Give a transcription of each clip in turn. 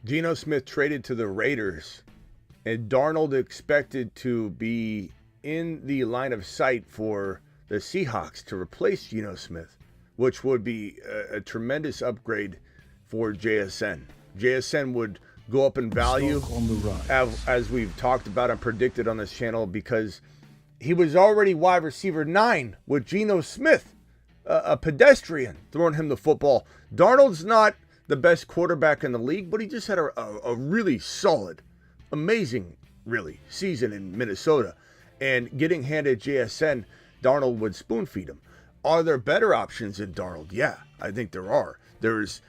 Geno Smith traded to the Raiders, and Darnold expected to be in the line of sight for the Seahawks to replace Geno Smith, which would be a tremendous upgrade for JSN. JSN would go up in value, as we've talked about and predicted on this channel, because he was already wide receiver 9 with Geno Smith, a pedestrian, throwing him the football. Darnold's not the best quarterback in the league, but he just had a really solid, amazing, really, season in Minnesota. And getting handed JSN, Darnold would spoon feed him. Are there better options than Darnold? Yeah, I think there are. There's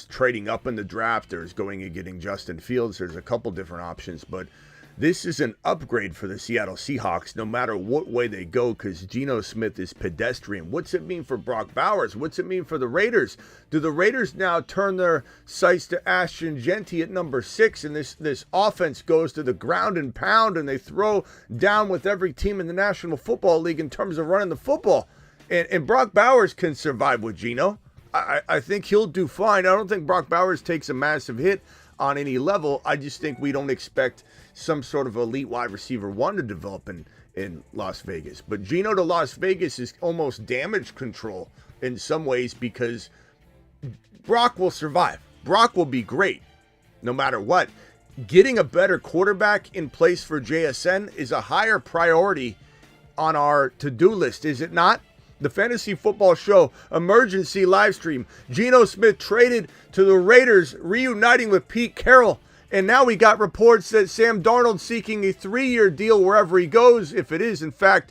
trading up in the draft. There's going and getting Justin Fields. There's a couple different options, but this is an upgrade for the Seattle Seahawks, no matter what way they go, because Geno Smith is pedestrian. What's it mean for Brock Bowers? What's it mean for the Raiders? Do the Raiders now turn their sights to Ashton Jeanty at number 6, and this offense goes to the ground and pound, and they throw down with every team in the National Football League in terms of running the football? And Brock Bowers can survive with Geno. I think he'll do fine. I don't think Brock Bowers takes a massive hit on any level. I just think we don't expect some sort of elite wide receiver 1 to develop in Las Vegas. But Geno to Las Vegas is almost damage control in some ways, because Brock will survive. Brock will be great no matter what. Getting a better quarterback in place for JSN is a higher priority on our to-do list, is it not? The Fantasy Football Show emergency live stream. Geno Smith traded to the Raiders, reuniting with Pete Carroll. And now we got reports that Sam Darnold seeking a 3-year deal wherever he goes, if it is, in fact,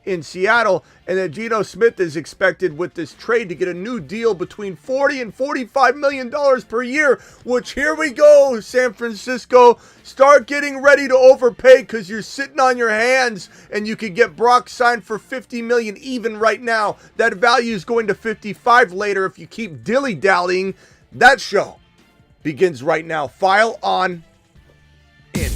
in Seattle, and that Geno Smith is expected with this trade to get a new deal between $40 and $45 million per year, which, here we go, San Francisco. Start getting ready to overpay, because you're sitting on your hands, and you could get Brock signed for $50 million even right now. That value is going to $55 later if you keep dilly-dallying. That show begins right now. File on in.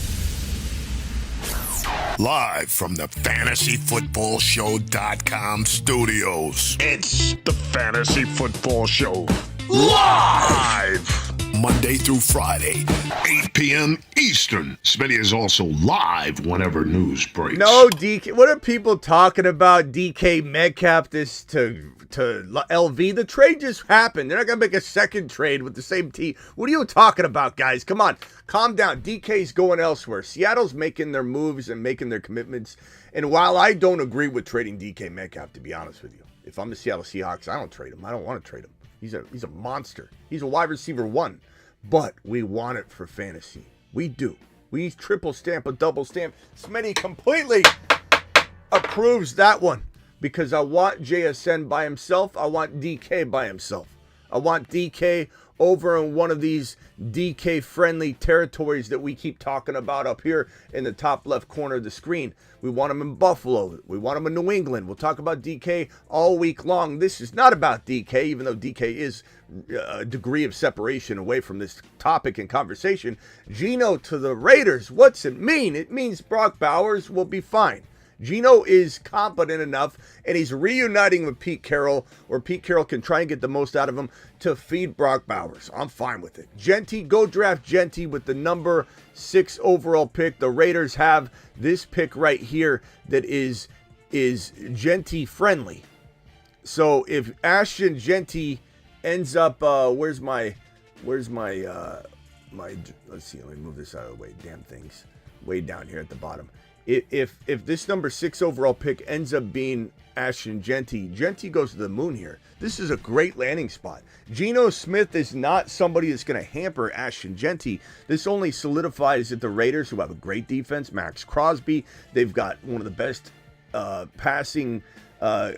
Live from the FantasyFootballShow.com studios. It's the Fantasy Football Show. Live! Monday through Friday, 8 p.m. Eastern. Smitty is also live whenever news breaks. No, DK. What are people talking about? DK Metcalf this to LV. The trade just happened. They're not going to make a second trade with the same team. What are you talking about, guys? Come on. Calm down. DK's going elsewhere. Seattle's making their moves and making their commitments. And while I don't agree with trading DK Metcalf, to be honest with you, if I'm the Seattle Seahawks, I don't trade him. I don't want to trade him. He's a monster. He's a wide receiver 1. But we want it for fantasy. We do. We triple stamp, a double stamp. Smitty completely approves that one, because I want JSN by himself. I want DK by himself. I want DK over in one of these DK-friendly territories that we keep talking about up here in the top left corner of the screen. We want him in Buffalo. We want him in New England. We'll talk about DK all week long. This is not about DK, even though DK is a degree of separation away from this topic and conversation. Geno to the Raiders. What's it mean? It means Brock Bowers will be fine. Geno is competent enough, and he's reuniting with Pete Carroll, or Pete Carroll can try and get the most out of him to feed Brock Bowers. I'm fine with it. Jeanty, go draft Jeanty with the number 6 overall pick. The Raiders have this pick right here that is Jeanty friendly. So if Ashton Jeanty ends up, where's my let's see, let me move this out of the way. Damn things. Way down here at the bottom. If this number 6 overall pick ends up being Ashton Jeanty, Jeanty goes to the moon here. This is a great landing spot. Geno Smith is not somebody that's going to hamper Ashton Jeanty. This only solidifies that the Raiders, who have a great defense, Max Crosby, they've got one of the best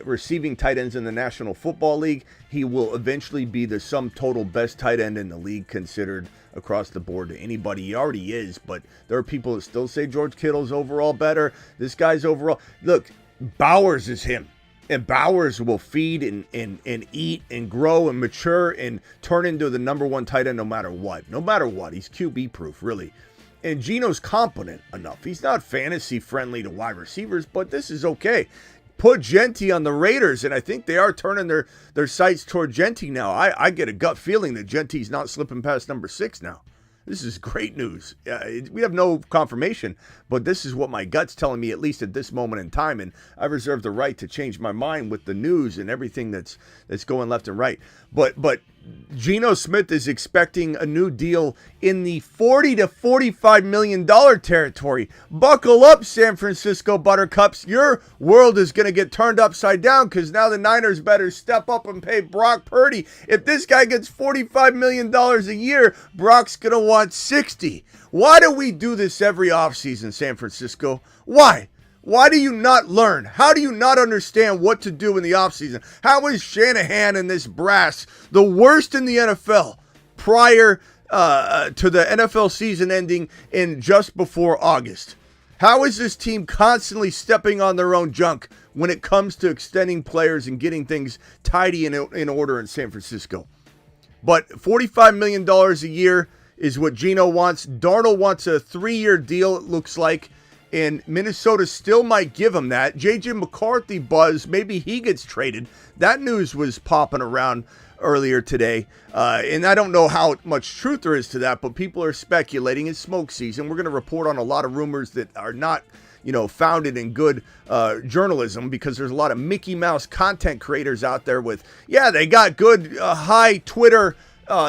receiving tight ends in the National Football League. He will eventually be the sum total best tight end in the league, considered across the board to anybody. He already is, but there are people that still say George Kittle's overall better. This guy's overall. Look, Bowers is him. And Bowers will feed and eat and grow and mature and turn into the number 1 tight end no matter what. No matter what. He's QB proof, really. And Geno's competent enough. He's not fantasy friendly to wide receivers, but this is okay. Put Jeanty on the Raiders, and I think they are turning their sights toward Jeanty now. I get a gut feeling that Jeanty's not slipping past number 6 now. This is great news. We have no confirmation, but this is what my gut's telling me, at least at this moment in time. And I reserve the right to change my mind with the news and everything that's going left and right. But Gino Smith is expecting a new deal in the $40 to $45 million territory. Buckle up, San Francisco Buttercups. Your world is going to get turned upside down because now the Niners better step up and pay Brock Purdy. If this guy gets $45 million a year, Brock's going to want 60. Why do we do this every offseason, San Francisco? Why? Why do you not learn? How do you not understand what to do in the offseason? How is Shanahan and this brass the worst in the NFL prior to the NFL season ending in just before August? How is this team constantly stepping on their own junk when it comes to extending players and getting things tidy in order in San Francisco? But $45 million a year is what Geno wants. Darnold wants a 3-year deal, it looks like. And Minnesota still might give him that. J.J. McCarthy buzz, maybe he gets traded. That news was popping around earlier today. And I don't know how much truth there is to that, but people are speculating. It's smoke season. We're going to report on a lot of rumors that are not, founded in good journalism, because there's a lot of Mickey Mouse content creators out there with, they got good high Twitter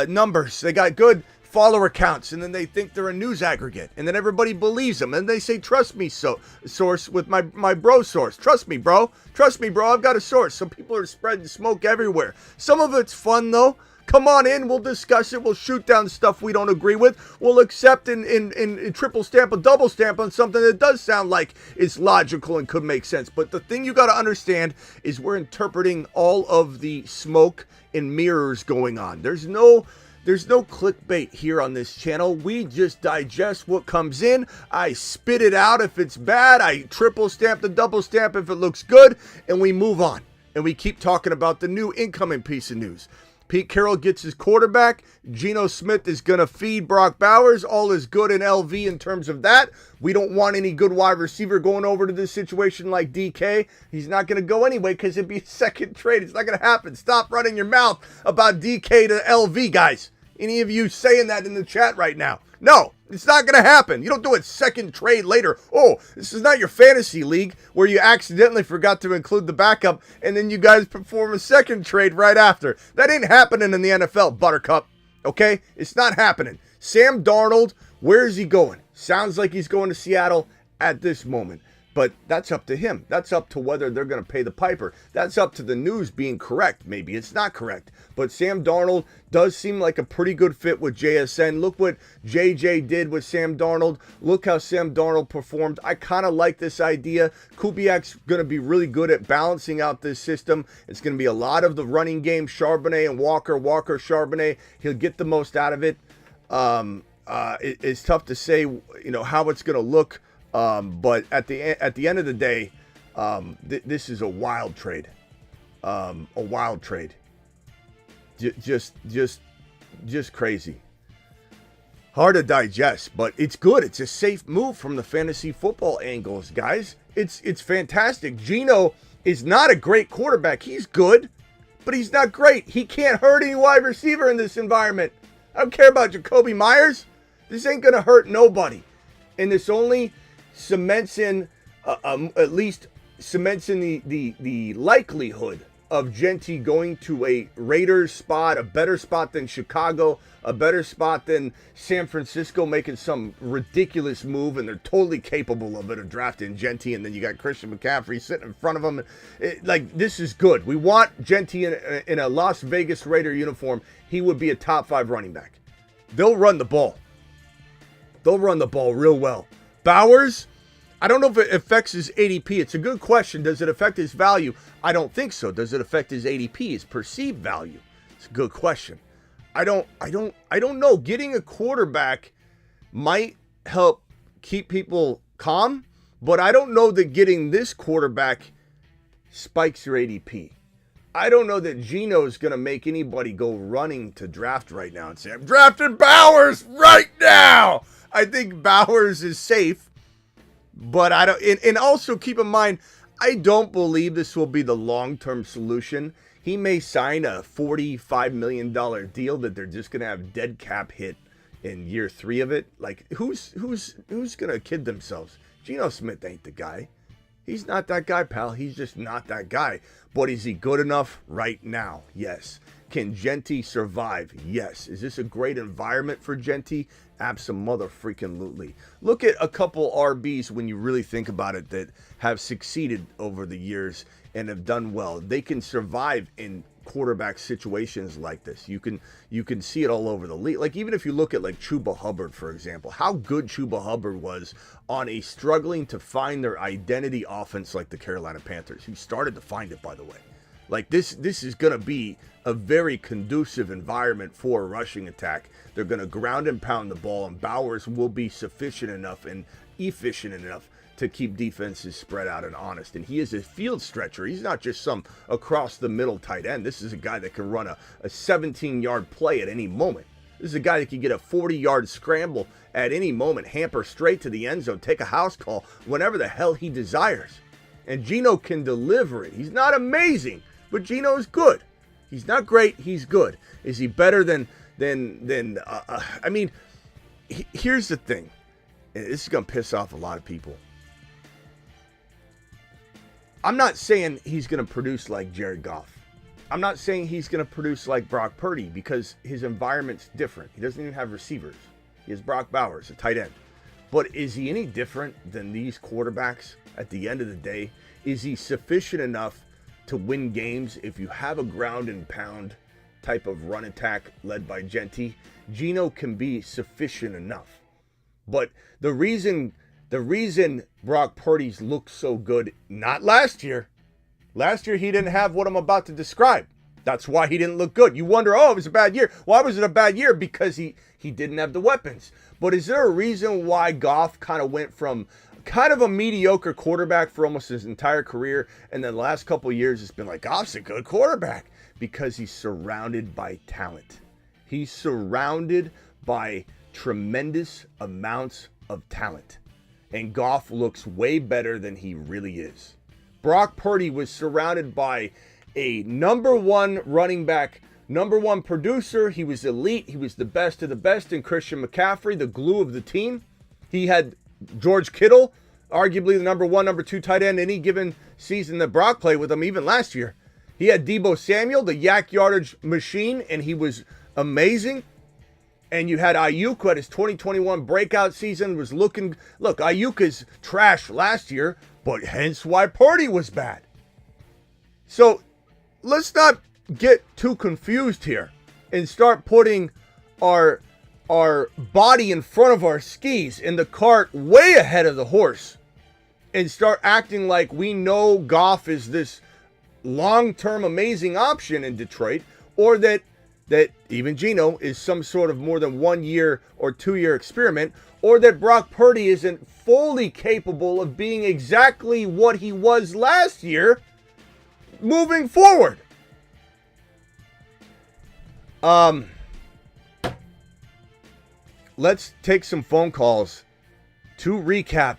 numbers. They got good follower counts, and then they think they're a news aggregate, and then everybody believes them, and they say, trust me, source with my bro source. Trust me, bro, I've got a source. So people are spreading smoke everywhere. Some of it's fun, though. Come on in, we'll discuss it, we'll shoot down stuff we don't agree with, we'll accept and triple stamp a double stamp on something that does sound like it's logical and could make sense. But the thing you got to understand is we're interpreting all of the smoke and mirrors going on. There's no clickbait here on this channel. We just digest what comes in. I spit it out if it's bad. I triple stamp the double stamp if it looks good. And we move on. And we keep talking about the new incoming piece of news. Pete Carroll gets his quarterback. Geno Smith is going to feed Brock Bowers. All is good in LV in terms of that. We don't want any good wide receiver going over to this situation like DK. He's not going to go anyway because it'd be a second trade. It's not going to happen. Stop running your mouth about DK to LV, guys. Any of you saying that in the chat right now? No, it's not going to happen. You don't do a second trade later. Oh, this is not your fantasy league where you accidentally forgot to include the backup and then you guys perform a second trade right after. That ain't happening in the NFL, Buttercup. Okay? It's not happening. Sam Darnold, where is he going? Sounds like he's going to Seattle at this moment. But that's up to him. That's up to whether they're going to pay the piper. That's up to the news being correct. Maybe it's not correct. But Sam Darnold does seem like a pretty good fit with JSN. Look what JJ did with Sam Darnold. Look how Sam Darnold performed. I kind of like this idea. Kubiak's going to be really good at balancing out this system. It's going to be a lot of the running game, Charbonnet and Walker, Charbonnet. He'll get the most out of it. It's tough to say, how it's going to look. But at the end of the day, this is a wild trade. Just crazy. Hard to digest, but it's good. It's a safe move from the fantasy football angles, guys. It's fantastic. Geno is not a great quarterback. He's good, but he's not great. He can't hurt any wide receiver in this environment. I don't care about Jacoby Myers. This ain't gonna hurt nobody, and this only cements in at least cements in the likelihood of Genty going to a Raiders spot, a better spot than Chicago, a better spot than San Francisco making some ridiculous move, and they're totally capable of it, of drafting Genty, and then you got Christian McCaffrey sitting in front of them. This is good. We want Genty in a Las Vegas Raider uniform. He would be a top 5 running back. They'll run the ball. They'll run the ball real well. Bowers, I don't know if it affects his ADP. It's a good question. Does it affect his value? I don't think so. Does it affect his ADP, his perceived value? It's a good question. I don't know. Getting a quarterback might help keep people calm, but I don't know that getting this quarterback spikes your ADP. I don't know that Geno is going to make anybody go running to draft right now and say, I'm drafting Bowers right now. I think Bowers is safe, but I don't. And also keep in mind, I don't believe this will be the long-term solution. He may sign a $45 million deal that they're just going to have dead cap hit, in year 3 of it. Like, who's gonna kid themselves? Gino Smith ain't the guy. He's not that guy, pal. He's just not that guy. But is he good enough right now? Yes. Can Genty survive? Yes. Is this a great environment for Genty? Abso-mother-freaking-lutely. Look at a couple RBs when you really think about it that have succeeded over the years and have done well. They can survive in quarterback situations like this. You can see it all over the league. Like, even if you look at like Chuba Hubbard, for example, how good Chuba Hubbard was on a struggling to find their identity offense like the Carolina Panthers. He started to find it, by the way. Like, this is going to be a very conducive environment for a rushing attack. They're going to ground and pound the ball, and Bowers will be sufficient enough and efficient enough to keep defenses spread out and honest. And he is a field stretcher. He's not just some across-the-middle tight end. This is a guy that can run a 17-yard play at any moment. This is a guy that can get a 40-yard scramble at any moment, hamper straight to the end zone, take a house call whenever the hell he desires. And Geno can deliver it. He's not amazing, but Geno is good. He's not great. He's good. Is he better than I mean, here's the thing. And this is going to piss off a lot of people. I'm not saying he's going to produce like Jared Goff. I'm not saying he's going to produce like Brock Purdy because his environment's different. He doesn't even have receivers. He has Brock Bowers, a tight end. But is he any different than these quarterbacks at the end of the day? Is he sufficient enough to win games if you have a ground and pound type of run attack led by Genty? Geno can be sufficient enough. But the reason Brock Purdy's looked so good, not last year. Last year he didn't have what I'm about to describe. That's why he didn't look good. You wonder, oh, it was a bad year. Why was it a bad year? Because he didn't have the weapons. But is there a reason why Goff kind of went from kind of a mediocre quarterback for almost his entire career, and then the last couple of years it's been like, Goff's a good quarterback? Because he's surrounded by talent. He's surrounded by tremendous amounts of talent. And Goff looks way better than he really is. Brock Purdy was surrounded by a number one running back, number one producer. He was elite. He was the best of the best in Christian McCaffrey, the glue of the team. He had George Kittle, arguably the number one, number two tight end any given season that Brock played with him, even last year. He had Deebo Samuel, the yak yardage machine, and he was amazing. And you had Ayuk, who had his 2021 breakout season, was looking... Look, Ayuk is trash last year, but hence why Purdy was bad. So, let's not get too confused here and start putting our body in front of our skis and the cart way ahead of the horse and start acting like we know Goff is this long-term amazing option in Detroit, or that even Geno is some sort of more than 1 year or 2 year experiment, or that Brock Purdy isn't fully capable of being exactly what he was last year moving forward. Let's take some phone calls. To recap,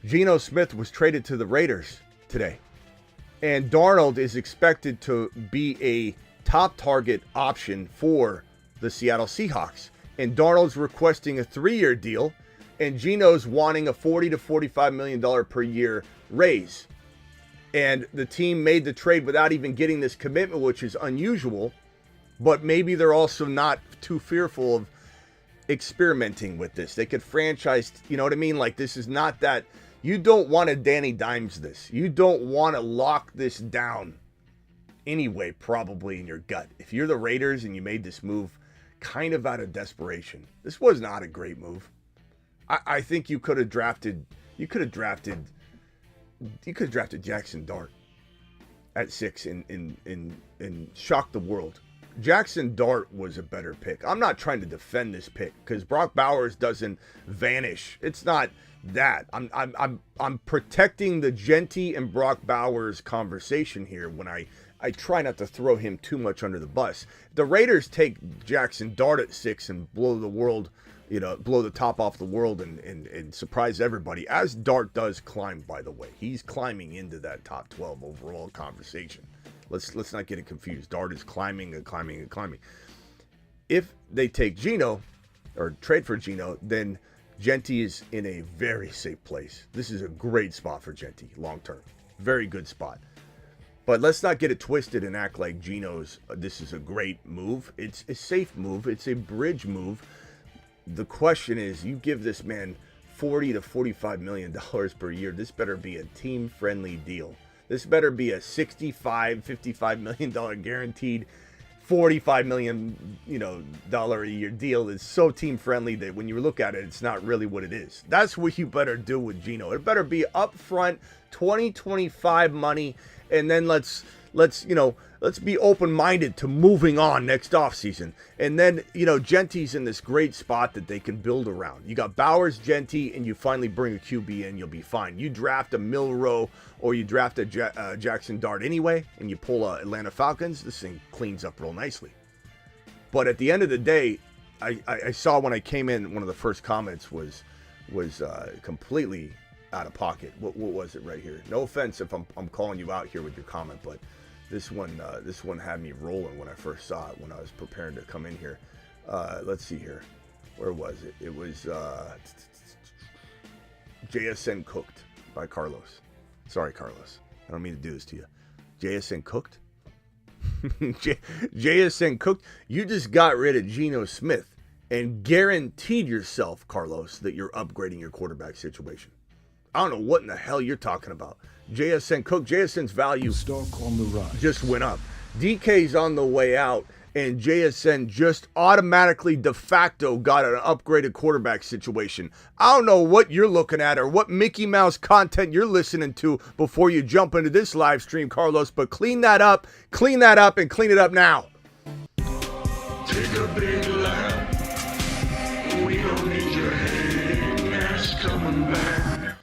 Geno Smith was traded to the Raiders today, and Darnold is expected to be a top target option for the Seattle Seahawks. And Darnold's requesting a 3-year deal, and Geno's wanting a $40 to $45 million per year raise. And the team made the trade without even getting this commitment, which is unusual, but maybe they're also not too fearful of experimenting with this. They could franchise, you know what I mean? Like, this is not that, you don't want to Danny Dimes this. You don't want to lock this down anyway, probably in your gut. If you're the Raiders and you made this move kind of out of desperation, this was not a great move. I think you could have drafted Jackson Dart at 6 and shocked the world. Jackson Dart was a better pick. I'm not trying to defend this pick because Brock Bowers doesn't vanish. It's not that. I'm protecting the Genty and Brock Bowers conversation here when I try not to throw him too much under the bus. The Raiders take Jackson Dart at 6 and blow the world, blow the top off the world and surprise everybody, as Dart does climb, by the way. He's climbing into that top 12 overall conversation. Let's not get it confused. Dart is climbing and climbing and climbing. If they take Geno, or trade for Geno, then Genty is in a very safe place. This is a great spot for Genty long term. Very good spot. But let's not get it twisted and act like Geno's, this is a great move. It's a safe move. It's a bridge move. The question is, you give this man $40 to $45 million per year. This better be a team-friendly deal. This better be a $55 million guaranteed, $45 million, dollar a year deal. It's so team-friendly that when you look at it, it's not really what it is. That's what you better do with Geno. It better be upfront 2025 money, and then let's be open-minded to moving on next offseason. And then, Genty's in this great spot that they can build around. You got Bowers, Genty, and you finally bring a QB in, you'll be fine. You draft a Milroe or you draft a Jackson Dart anyway, and you pull a Atlanta Falcons, this thing cleans up real nicely. But at the end of the day, I saw when I came in, one of the first comments was completely out of pocket. What was it right here? No offense if I'm calling you out here with your comment, but this one had me rolling when I first saw it, when I was preparing to come in here. Let's see here. Where was it? It was JSN Cooked by Carlos. Sorry, Carlos. I don't mean to do this to you. JSN Cooked? JSN Cooked? You just got rid of Gino Smith and guaranteed yourself, Carlos, that you're upgrading your quarterback situation. I don't know what in the hell you're talking about. JSN Cook, JSN's value stock on the rise. Just went up. DK's on the way out, and JSN just automatically de facto got an upgraded quarterback situation. I don't know what you're looking at or what Mickey Mouse content you're listening to before you jump into this live stream, Carlos, but clean that up, and clean it up now. Take a big lap. We don't need your head mask coming back.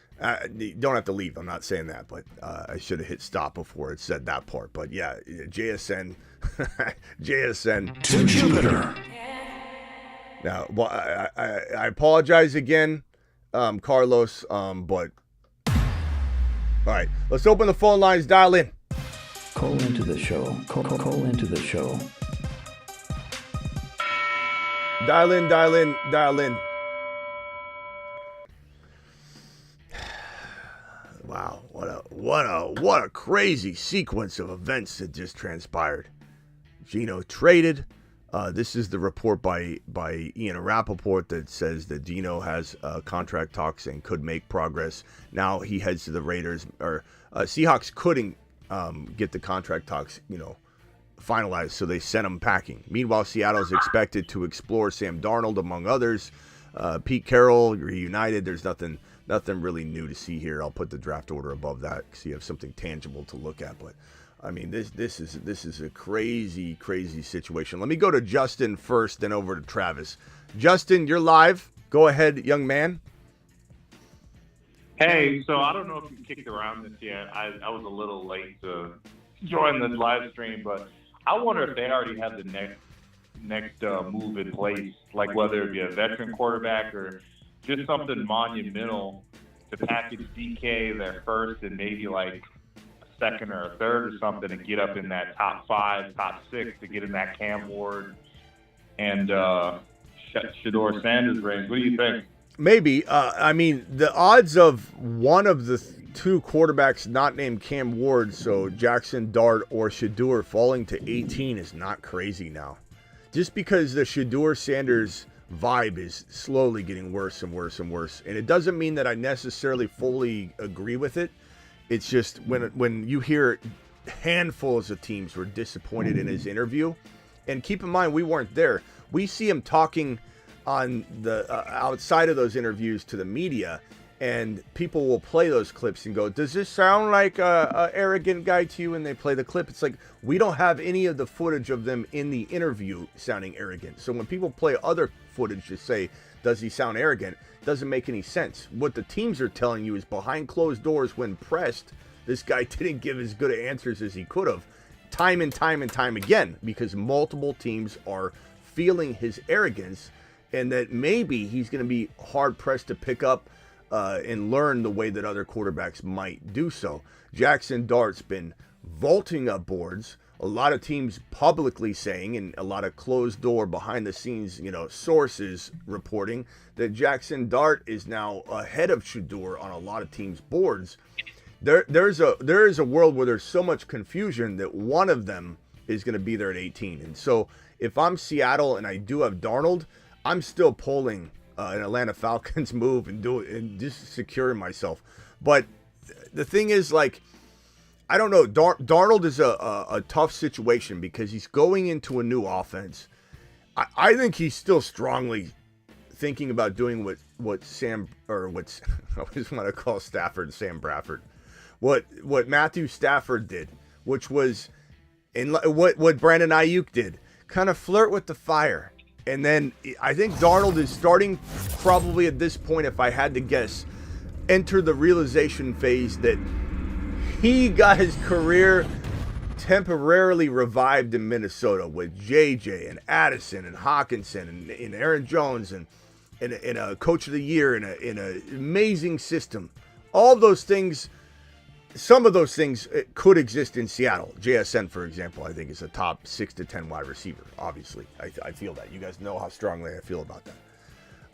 You don't have to leave. I'm not saying that, but I should have hit stop before it said that part. But yeah, JSN to Jupiter. Now, well, I apologize again, Carlos. But all right, let's open the phone lines. Dial in. Call into the show. Call into the show. Dial in. Wow, what a crazy sequence of events that just transpired. Geno traded. This is the report by Ian Rappaport that says that Geno has contract talks and could make progress. Now he heads to the Raiders, or Seahawks couldn't get the contract talks, finalized, so they sent him packing. Meanwhile, Seattle's expected to explore Sam Darnold, among others. Pete Carroll reunited. There's nothing really new to see here. I'll put the draft order above that because you have something tangible to look at. But I mean, this is a crazy situation. Let me go to Justin first, then over to Travis. Justin, you're live. Go ahead, young man. Hey, so I don't know if you kicked around this yet. I was a little late to join the live stream, but I wonder if they already have the next move in place, like whether it be a veteran quarterback or just something monumental to package DK their first and maybe like a second or a third or something to get up in that top 5, top 6 to get in that Cam Ward and Shedeur Sanders range. What do you think? Maybe. I mean, the odds of one of the two quarterbacks not named Cam Ward, so Jackson Dart or Shedeur, falling to 18 is not crazy now. Just because the Shedeur Sanders vibe is slowly getting worse and worse and worse. And it doesn't mean that I necessarily fully agree with it. It's just when you hear handfuls of teams were disappointed in his interview. And keep in mind, we weren't there. We see him talking on the outside of those interviews to the media, and people will play those clips and go, does this sound like a arrogant guy to you? And they play the clip. It's like, we don't have any of the footage of them in the interview sounding arrogant. So when people play other footage to say, does he sound arrogant? Doesn't make any sense. What the teams are telling you is behind closed doors, when pressed, this guy didn't give as good answers as he could have, time and time again, because multiple teams are feeling his arrogance, and that maybe he's going to be hard pressed to pick up and learn the way that other quarterbacks might do so. Jackson Dart's been vaulting up boards a lot of teams publicly saying, and a lot of closed door behind the scenes, sources reporting that Jackson Dart is now ahead of Shedeur on a lot of teams' boards. There is a world where there's so much confusion that one of them is going to be there at 18. And so if I'm Seattle and I do have Darnold, I'm still pulling an Atlanta Falcons move and just securing myself. But the thing is, like, I don't know. Darnold is a tough situation because he's going into a new offense. I think he's still strongly thinking about doing what I always want to call Stafford Sam Bradford. What Matthew Stafford did, which was, and what Brandon Ayuk did, kind of flirt with the fire. And then I think Darnold is starting, probably at this point, if I had to guess, enter the realization phase that he got his career temporarily revived in Minnesota with JJ and Addison and Hawkinson and Aaron Jones and a coach of the year in an amazing system. All those things, some of those things could exist in Seattle. JSN, for example, I think is a top 6 to 10 wide receiver. Obviously, I feel that. You guys know how strongly I feel about that.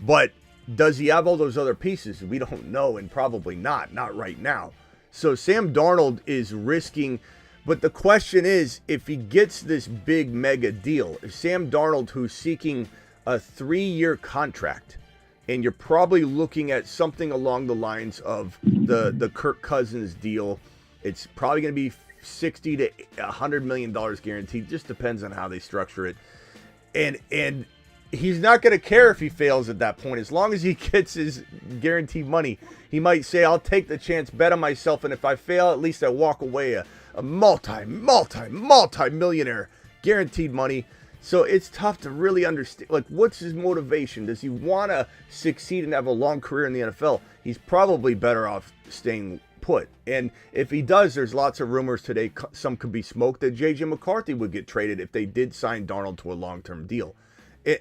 But does he have all those other pieces? We don't know, and probably not right now. So Sam Darnold is risking, but the question is, if he gets this big mega deal, if Sam Darnold, who's seeking a 3-year contract, and you're probably looking at something along the lines of the Kirk Cousins deal, it's probably going to be $60 to $100 million guaranteed. Just depends on how they structure it. And he's not going to care if he fails at that point. As long as he gets his guaranteed money, he might say, I'll take the chance, bet on myself, and if I fail, at least I walk away a multi-millionaire, guaranteed money. So it's tough to really understand, like, what's his motivation? Does he want to succeed and have a long career in the NFL? He's probably better off staying put. And if he does, there's lots of rumors today, some could be smoked, that J.J. McCarthy would get traded if they did sign Darnold to a long-term deal.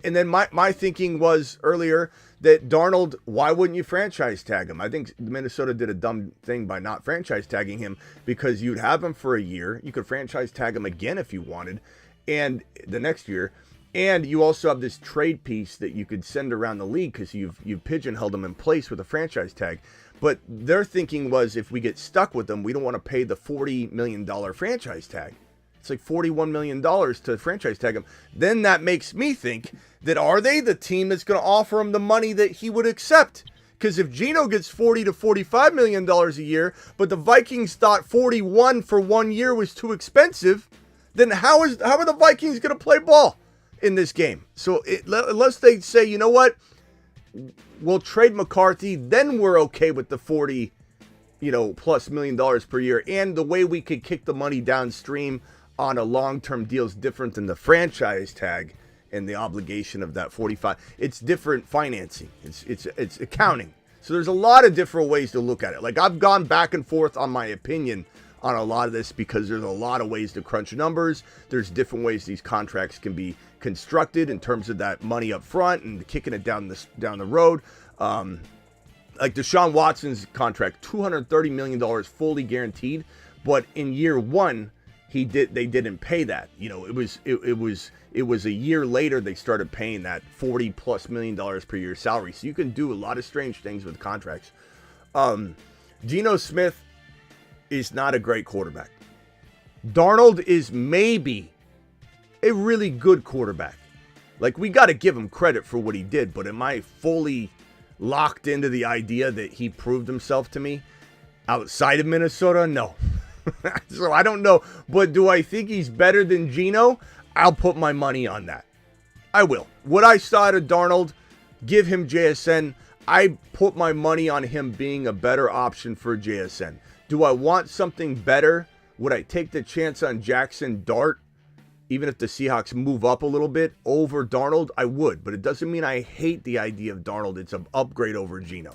And then my thinking was earlier that Darnold, why wouldn't you franchise tag him? I think Minnesota did a dumb thing by not franchise tagging him, because you'd have him for a year. You could franchise tag him again if you wanted, and the next year. And you also have this trade piece that you could send around the league because you've pigeonholed him in place with a franchise tag. But their thinking was, if we get stuck with them, we don't want to pay the $40 million franchise tag. It's like $41 million to franchise tag him. Then that makes me think that, are they the team that's going to offer him the money that he would accept? Because if Geno gets $40 to $45 million a year, but the Vikings thought 41 for 1 year was too expensive, then how are the Vikings going to play ball in this game? So unless they say, you know what, we'll trade McCarthy, then we're okay with the 40, plus $1 million per year. And the way we could kick the money downstream on a long-term deal is different than the franchise tag and the obligation of that 45. It's different financing. It's accounting. So there's a lot of different ways to look at it. Like, I've gone back and forth on my opinion on a lot of this, because there's a lot of ways to crunch numbers. There's different ways these contracts can be constructed in terms of that money up front and kicking it down the road. Like Deshaun Watson's contract, $230 million fully guaranteed, but in year one, they didn't pay that. It was a year later they started paying that $40+ million per year salary. So you can do a lot of strange things with contracts. Gino Smith is not a great quarterback. Darnold is maybe a really good quarterback. Like, we got to give him credit for what he did, but am I fully locked into the idea that he proved himself to me outside of Minnesota? No. So I don't know, but do I think he's better than Geno? I'll put my money on that. I will. What I saw out of Darnold, give him JSN. I put my money on him being a better option for JSN. Do I want something better? Would I take the chance on Jackson Dart, even if the Seahawks move up a little bit, over Darnold? I would, but it doesn't mean I hate the idea of Darnold. It's an upgrade over Geno.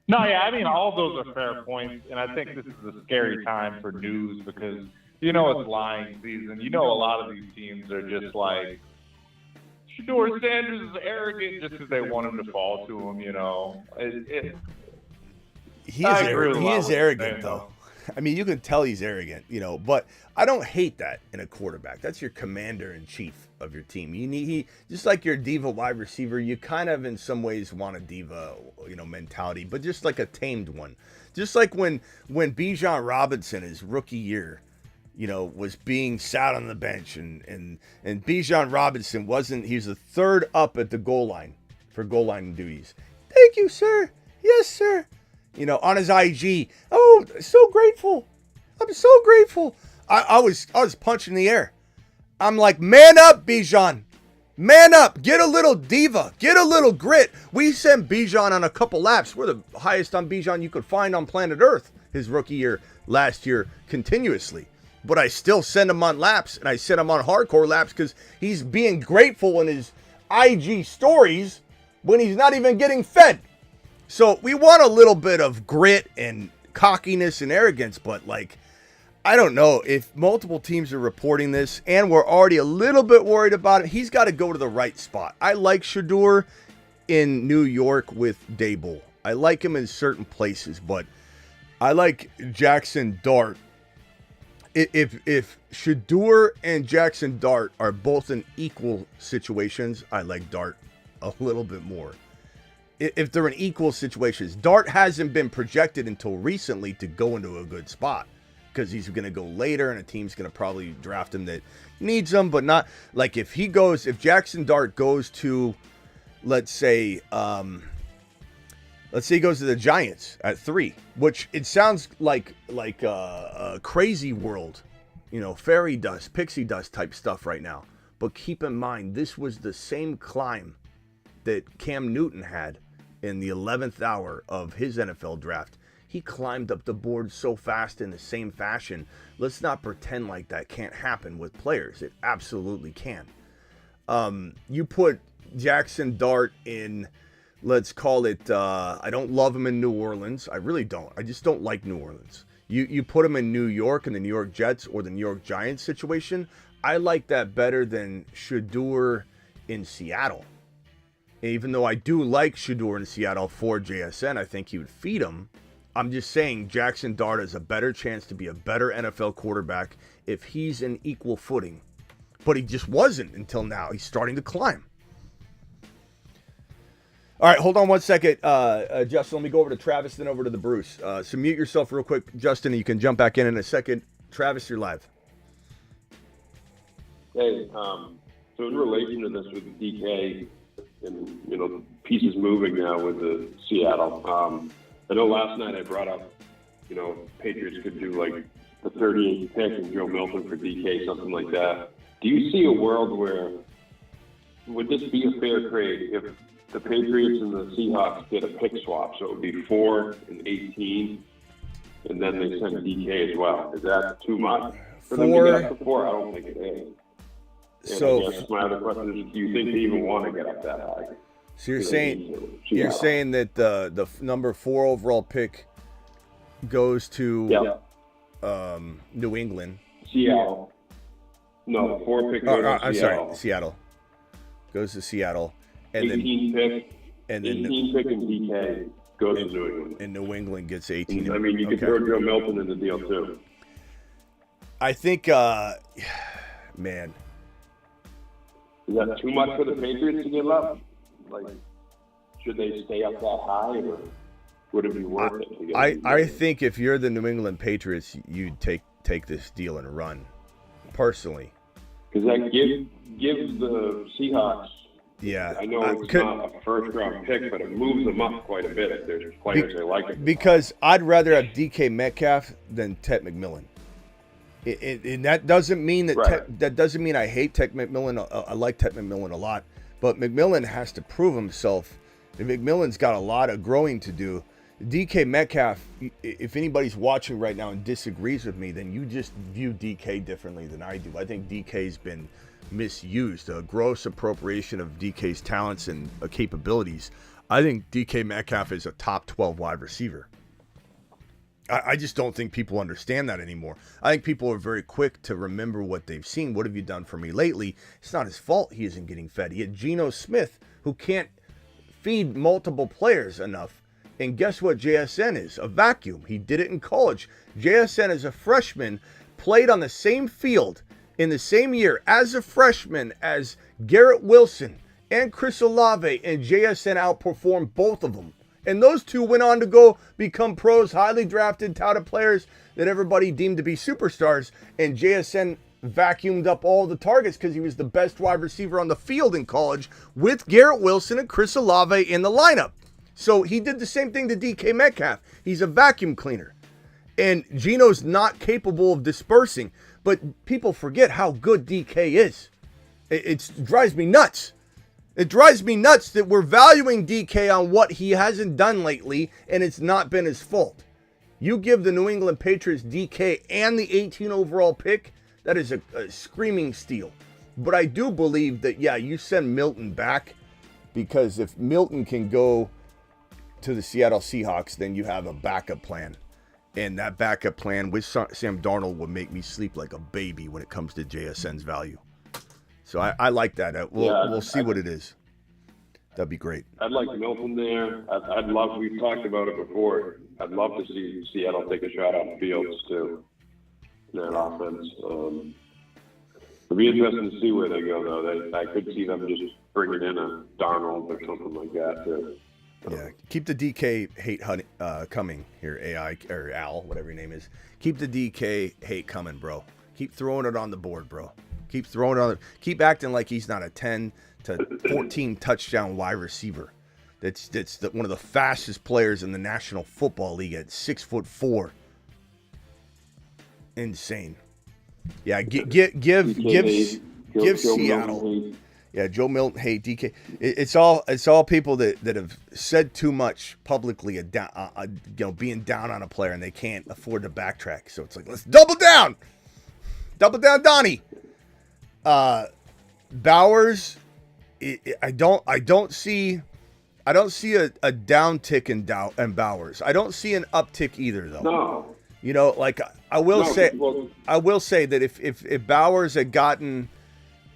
No, yeah, I mean, all those are fair points, and I think this is a scary time for news because, it's lying season. A lot of these teams are just like, Shedeur Sanders is arrogant just because they want him to fall to him, He is arrogant, though. I mean, you can tell he's arrogant, but I don't hate that in a quarterback. That's your commander-in-chief of your team. He just like your diva wide receiver, you kind of in some ways want a diva, mentality, but just like a tamed one. Just like when Bijan Robinson, his rookie year, was being sat on the bench and Bijan Robinson he was the third up at the goal line for goal line duties. Thank you, sir. Yes, sir. On his IG. Oh, so grateful. I'm so grateful. I was punching the air. I'm like, man up, Bijan. Man up. Get a little diva. Get a little grit. We sent Bijan on a couple laps. We're the highest on Bijan you could find on planet Earth his rookie year last year continuously. But I still send him on laps, and I send him on hardcore laps because he's being grateful in his IG stories when he's not even getting fed. So we want a little bit of grit and cockiness and arrogance, but I don't know if multiple teams are reporting this and we're already a little bit worried about it. He's got to go to the right spot. I like Shedeur in New York with Daboll. I like him in certain places, but I like Jackson Dart. If Shedeur and Jackson Dart are both in equal situations, I like Dart a little bit more. If they're in equal situations, Dart hasn't been projected until recently to go into a good spot because he's going to go later and a team's going to probably draft him that needs him, but not if Jackson Dart goes to, let's say he goes to the Giants at 3, which it sounds like a crazy world, fairy dust, pixie dust type stuff right now. But keep in mind, this was the same climb that Cam Newton had in the 11th hour of his NFL draft. He climbed up the board so fast in the same fashion. Let's not pretend like that can't happen with players. It absolutely can. You put Jackson Dart in, let's call it, I don't love him in New Orleans. I really don't. I just don't like New Orleans. You put him in New York and the New York Jets or the New York Giants situation. I like that better than Shedeur in Seattle. Even though I do like Shedeur in Seattle for JSN, I think he would feed him. I'm just saying Jackson Dart has a better chance to be a better NFL quarterback if he's in equal footing. But he just wasn't until now. He's starting to climb. All right, hold on one second, Justin. Let me go over to Travis, then over to the Bruce. So mute yourself real quick, Justin. You can jump back in a second. Travis, you're live. Hey, so in relation to this with DK and, pieces moving now with the Seattle, I know last night I brought up, Patriots could do the 38th pick and Joe Milton for DK, something like that. Do you see a world where, would this be a fair trade if the Patriots and the Seahawks did a pick swap, so it would be 4 and 18, and then they send DK as well? Is that too much for them to get up to 4? I don't think it is. So, I guess my other question is, do you think they even want to get up that high? So you're saying that the number 4 overall pick goes to New England. Seattle. No, the 4 pick goes to I'm Seattle. sorry, Seattle. Goes to Seattle. And 18 pick, and then 18 pick and DK goes to New England. And New England gets 18. I mean, you could throw Joe Milton in the deal too. I think, man. Is that too much for the Patriots to give up? Should they stay up that high, or would it be worth it to get I think if you're the New England Patriots, you'd take this deal and run, personally. Because that gives the Seahawks. Yeah, I know it's not a first-round pick, but it moves them up quite a bit if there's players they like it. Because I'd rather have DK Metcalf than Ted McMillan. And that doesn't mean that that doesn't mean I hate Ted McMillan. I like Ted McMillan a lot, but McMillan has to prove himself. And McMillan's got a lot of growing to do. DK Metcalf, if anybody's watching right now and disagrees with me, then you just view DK differently than I do. I think DK's been misused, a gross appropriation of DK's talents and capabilities. I think DK Metcalf is a top 12 wide receiver. I just don't think people understand that anymore. I think people are very quick to remember what they've seen. What have you done for me lately? It's not his fault he isn't getting fed. He had Geno Smith, who can't feed multiple players enough. And guess what JSN is? A vacuum. He did it in college. JSN as a freshman played on the same field in the same year as a freshman as Garrett Wilson and Chris Olave, and JSN outperformed both of them. And those two went on to go become pros, highly drafted, touted players that everybody deemed to be superstars. And JSN vacuumed up all the targets because he was the best wide receiver on the field in college with Garrett Wilson and Chris Olave in the lineup. So he did the same thing to DK Metcalf. He's a vacuum cleaner. And Geno's not capable of dispersing. But people forget how good DK is. It drives me nuts. It drives me nuts that we're valuing DK on what he hasn't done lately, and it's not been his fault. You give the New England Patriots DK and the 18 overall pick, that is a screaming steal. But I do believe that, yeah, you send Milton back, because if Milton can go to the Seattle Seahawks, then you have a backup plan. And that backup plan with Sam Darnold would make me sleep like a baby when it comes to JSN's value. So I like that. We'll see what it is. That'd be great. I'd like Milton there. I'd love, we've talked about it before, I'd love to see Seattle take a shot on Fields too, in that offense. It'll be interesting to see where they go, though. I could see them just bringing in a Darnold or something like that too. Yeah, keep the DK hate coming here, AI or Al, whatever your name is. Keep the DK hate coming, bro. Keep throwing it on the board, bro. Keep throwing it on. Keep acting like he's not a 10 to 14 touchdown wide receiver. That's one of the fastest players in the National Football League at 6'4". Insane. Yeah, give Seattle. Yeah, Joe Milton, hey DK. It's all people that have said too much publicly, being down on a player, and they can't afford to backtrack. So it's like, let's double down, Donnie. Bowers, I don't see a down tick in Bowers. I don't see an uptick either, though. No. You know, like I will say that if Bowers had gotten,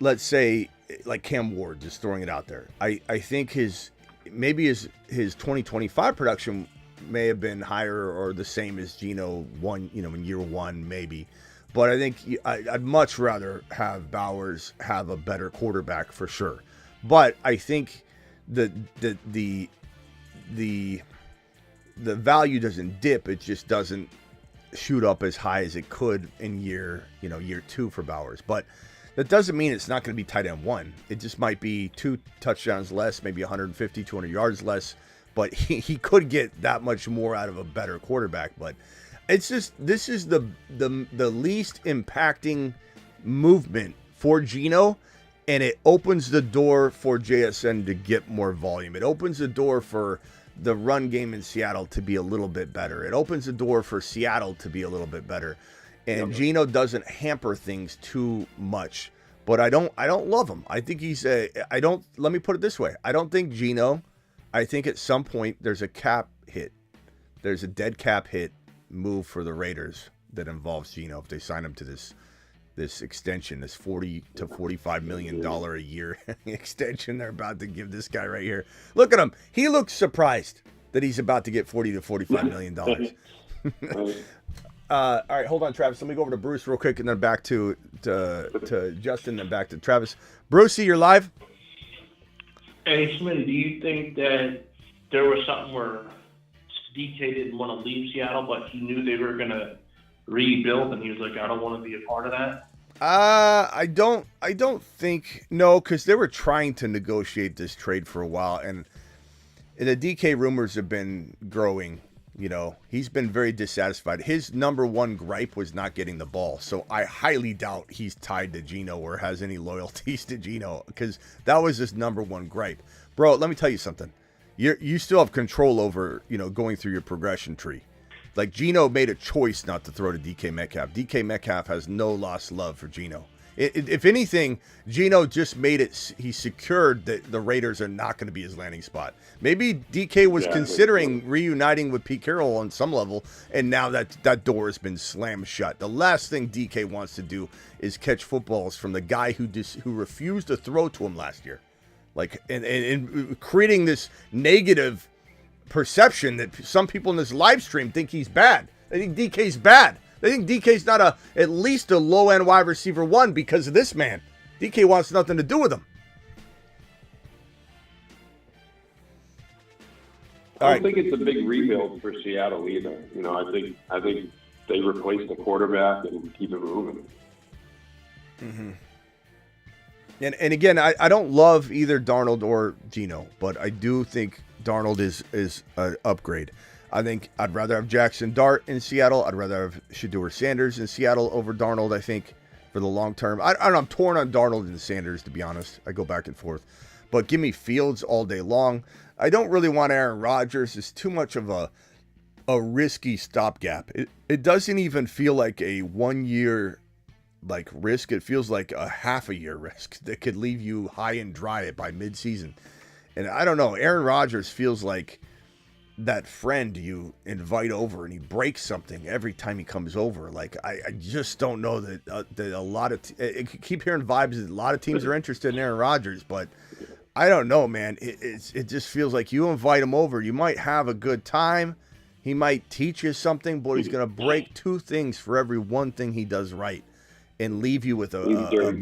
let's say, like Cam Ward, just throwing it out there, I think his 2025 production may have been higher or the same as Geno in year one, maybe. But I think I'd much rather have Bowers have a better quarterback for sure. But I think the value doesn't dip; it just doesn't shoot up as high as it could in year two for Bowers. But that doesn't mean it's not going to be tight end one. It just might be 2 touchdowns less, maybe 150, 200 yards less. But he could get that much more out of a better quarterback. But it's just, this is the least impacting movement for Geno, and it opens the door for JSN to get more volume. It opens the door for the run game in Seattle to be a little bit better. It opens the door for Seattle to be a little bit better. And Geno doesn't hamper things too much. But I don't love him. I think let me put it this way. I don't think Geno, I think at some point there's a cap hit. There's a dead cap hit move for the Raiders that involves Geno if they sign him to this extension, this $40 to $45 million a year extension they're about to give this guy right here. Look at him. He looks surprised that he's about to get $40 to $45 million. All right, hold on, Travis. Let me go over to Bruce real quick, and then back to Justin, and back to Travis. Brucey, you're live. Hey, Smitty, do you think that there was something where DK didn't want to leave Seattle, but he knew they were going to rebuild, and he was like, I don't want to be a part of that? I don't think, no, because they were trying to negotiate this trade for a while, and the DK rumors have been growing. You know, he's been very dissatisfied. His number one gripe was not getting the ball. So I highly doubt he's tied to Geno or has any loyalties to Geno, because that was his number one gripe. Bro, let me tell you something. You still have control over, going through your progression tree. Like, Geno made a choice not to throw to DK Metcalf. DK Metcalf has no lost love for Geno. If anything, Geno just made it, he secured that the Raiders are not going to be his landing spot. Maybe DK was considering reuniting with Pete Carroll on some level, and now that door has been slammed shut. The last thing DK wants to do is catch footballs from the guy who refused to throw to him last year. Like, and creating this negative perception that some people in this live stream think he's bad. They think DK's bad. They think DK's not at least a low-end wide receiver 1 because of this man. DK wants nothing to do with him. I don't think it's a big rebuild for Seattle either. You know, I think they replace the quarterback and keep it moving. Mm-hmm. And again, I don't love either Darnold or Geno, but I do think Darnold is an upgrade. I think I'd rather have Jackson Dart in Seattle. I'd rather have Shedeur Sanders in Seattle over Darnold, I think, for the long term. I'm torn on Darnold and Sanders, to be honest. I go back and forth. But give me Fields all day long. I don't really want Aaron Rodgers. It's too much of a risky stopgap. It doesn't even feel like a 1 year like risk. It feels like a half a year risk that could leave you high and dry by midseason. And I don't know. Aaron Rodgers feels like that friend you invite over and he breaks something every time he comes over. Like I just don't know that a lot of keep hearing vibes that a lot of teams are interested in Aaron Rodgers, but I don't know, man. It just feels like you invite him over, you might have a good time. He might teach you something, but he's going to break 2 things for every one thing he does right, and leave you with a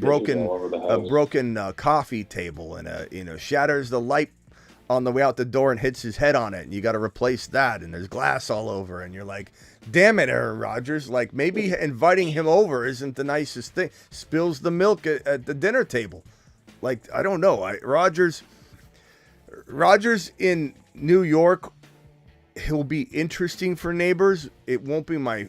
broken coffee table and shatters the light on the way out the door and hits his head on it, and you got to replace that, and there's glass all over, and you're like, damn it, Aaron Rodgers. Like, maybe inviting him over isn't the nicest thing. Spills the milk at the dinner table. Like, I don't know. Rodgers in New York, he'll be interesting for neighbors. It won't be my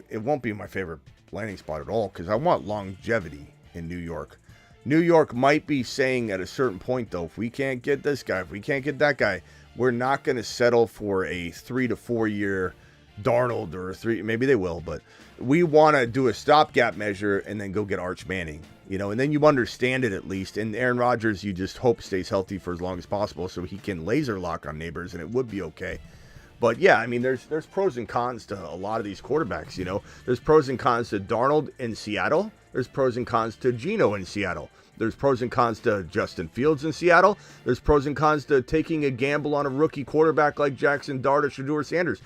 favorite landing spot at all, because I want longevity in New York. New York might be saying at a certain point, though, if we can't get this guy, if we can't get that guy, we're not going to settle for a 3 to 4 year Darnold or maybe they will, but we want to do a stopgap measure and then go get Arch Manning, and then you understand it at least. And Aaron Rodgers, you just hope stays healthy for as long as possible so he can laser lock on neighbors, and it would be okay. But yeah, I mean, there's pros and cons to a lot of these quarterbacks. There's pros and cons to Darnold in Seattle. There's pros and cons to Geno in Seattle. There's pros and cons to Justin Fields in Seattle. There's pros and cons to taking a gamble on a rookie quarterback like Jackson Dart or Shedeur Sanders.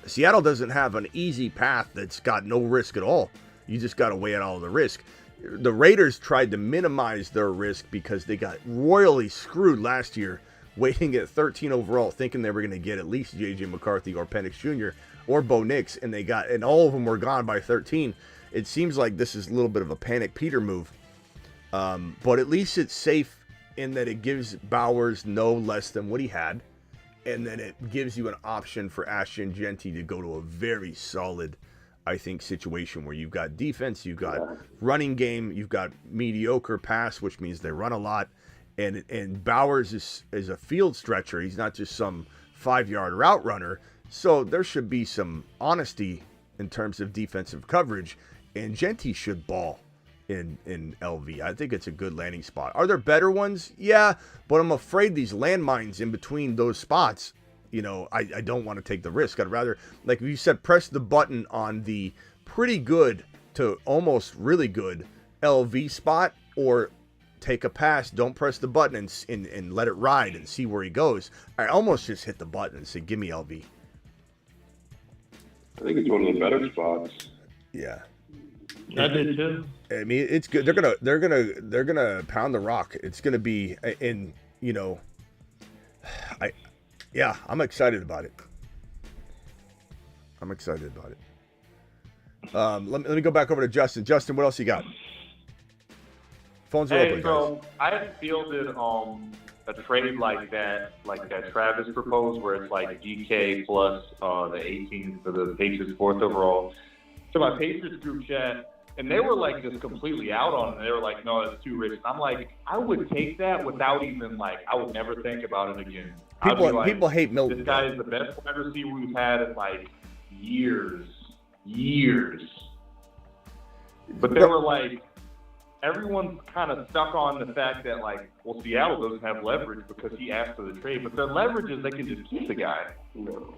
Seattle doesn't have an easy path that's got no risk at all. You just got to weigh out all the risk. The Raiders tried to minimize their risk because they got royally screwed last year, waiting at 13 overall, thinking they were going to get at least J.J. McCarthy or Penix Jr. or Bo Nix, and all of them were gone by 13. It seems like this is a little bit of a panic Peter move, but at least it's safe in that it gives Bowers no less than what he had, and then it gives you an option for Ashton Genty to go to a very solid, I think, situation where you've got defense, you've got running game, you've got mediocre pass, which means they run a lot. And Bowers is a field stretcher. He's not just some 5-yard route runner. So there should be some honesty in terms of defensive coverage. And Genty should ball in LV. I think it's a good landing spot. Are there better ones? Yeah, but I'm afraid these landmines in between those spots, I don't want to take the risk. I'd rather, like you said, press the button on the pretty good to almost really good LV spot, or take a pass, don't press the button and let it ride and see where he goes. I almost just hit the button and say, give me LV. I think it's one of the better spots. Yeah. I did too. I mean, it's good. They're gonna pound the rock. It's gonna be I'm excited about it. Let me go back over to Justin. Justin, what else you got? Phones are open, so I had fielded a trade like that Travis proposed, where it's like DK plus the 18 for the Patriots 4th overall. So my Patriots group chat, and they were like just completely out on it. They were like, no, it's too rich. And I'm like, I would take that without even I would never think about it again. People hate Milton. This guy is the best wide receiver we've had in years. But they were like, everyone's kind of stuck on the fact that Seattle doesn't have leverage because he asked for the trade. But their leverage is they can just keep the guy. No.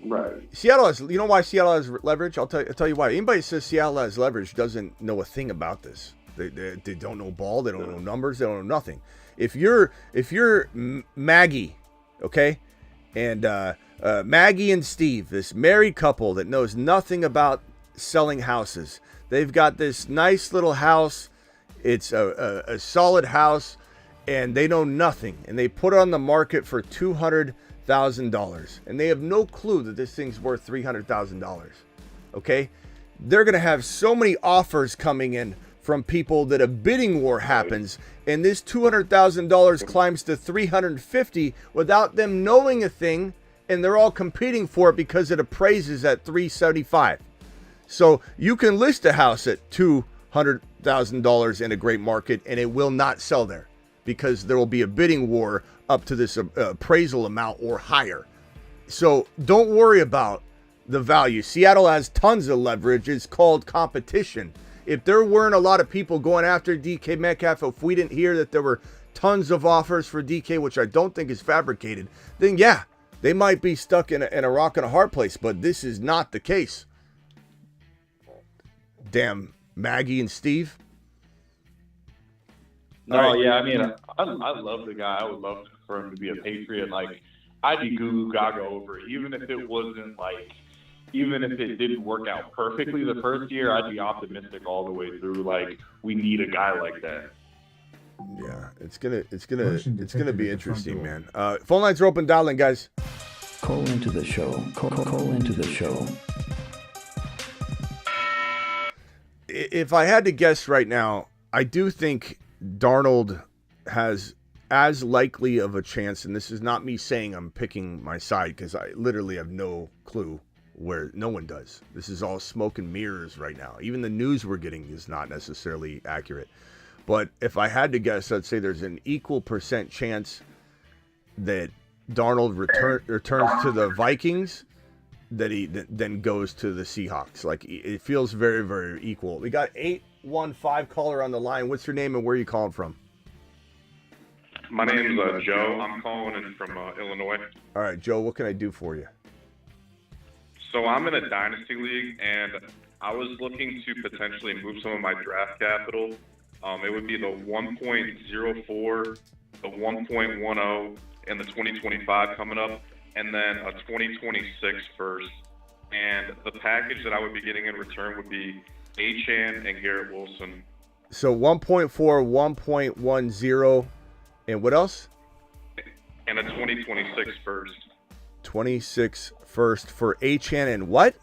Right. Seattle has. You know why Seattle has leverage? I'll tell you why. Anybody that says Seattle has leverage doesn't know a thing about this. They don't know ball. They don't know numbers. They don't know nothing. If you're Maggie, okay, And Maggie and Steve, this married couple that knows nothing about selling houses. They've got this nice little house. It's a solid house, and they know nothing. And they put it on the market for $200,000. And they have no clue that this thing's worth $300,000. Okay? They're going to have so many offers coming in from people that a bidding war happens, and this $200,000 climbs to $350,000 without them knowing a thing, and they're all competing for it because it appraises at $375,000. So you can list a house at $200,000 in a great market, and it will not sell there because there will be a bidding war up to this appraisal amount or higher. So don't worry about the value. Seattle has tons of leverage. It's called competition. If there weren't a lot of people going after DK Metcalf, if we didn't hear that there were tons of offers for DK, which I don't think is fabricated, then yeah, they might be stuck in a rock and a hard place. But this is not the case. Damn Maggie and Steve. No, yeah, I mean, I love the guy. I would love for him to be a Patriot. Like, I'd be goo gaga over it, even if it wasn't like. Even if it didn't work out perfectly the first year, I'd be optimistic all the way through. Like, we need a guy like that. Yeah, it's gonna be interesting, man. Phone lines are open. Dial in, guys. Call into the show. Call into the show. If I had to guess right now, I do think Darnold has as likely of a chance, and this is not me saying I'm picking my side because I literally have no clue. Where no one does. This is all smoke and mirrors right now. Even the news we're getting is not necessarily accurate. But if I had to guess, I'd say there's an equal % chance that Darnold returns to the Vikings that he then goes to the Seahawks. Like, it feels very, very equal. We got 815 caller on the line. What's your name and where are you calling from? My name's Joe. I'm calling in from Illinois. All right, Joe, what can I do for you? So I'm in a Dynasty league, and I was looking to potentially move some of my draft capital. It would be the 1.04, the 1.10, and the 2025 coming up, and then a 2026 first. And the package that I would be getting in return would be Achane and Garrett Wilson. So 1.4, 1.10, and what else? And a 2026 first. 26 first for Achane and what?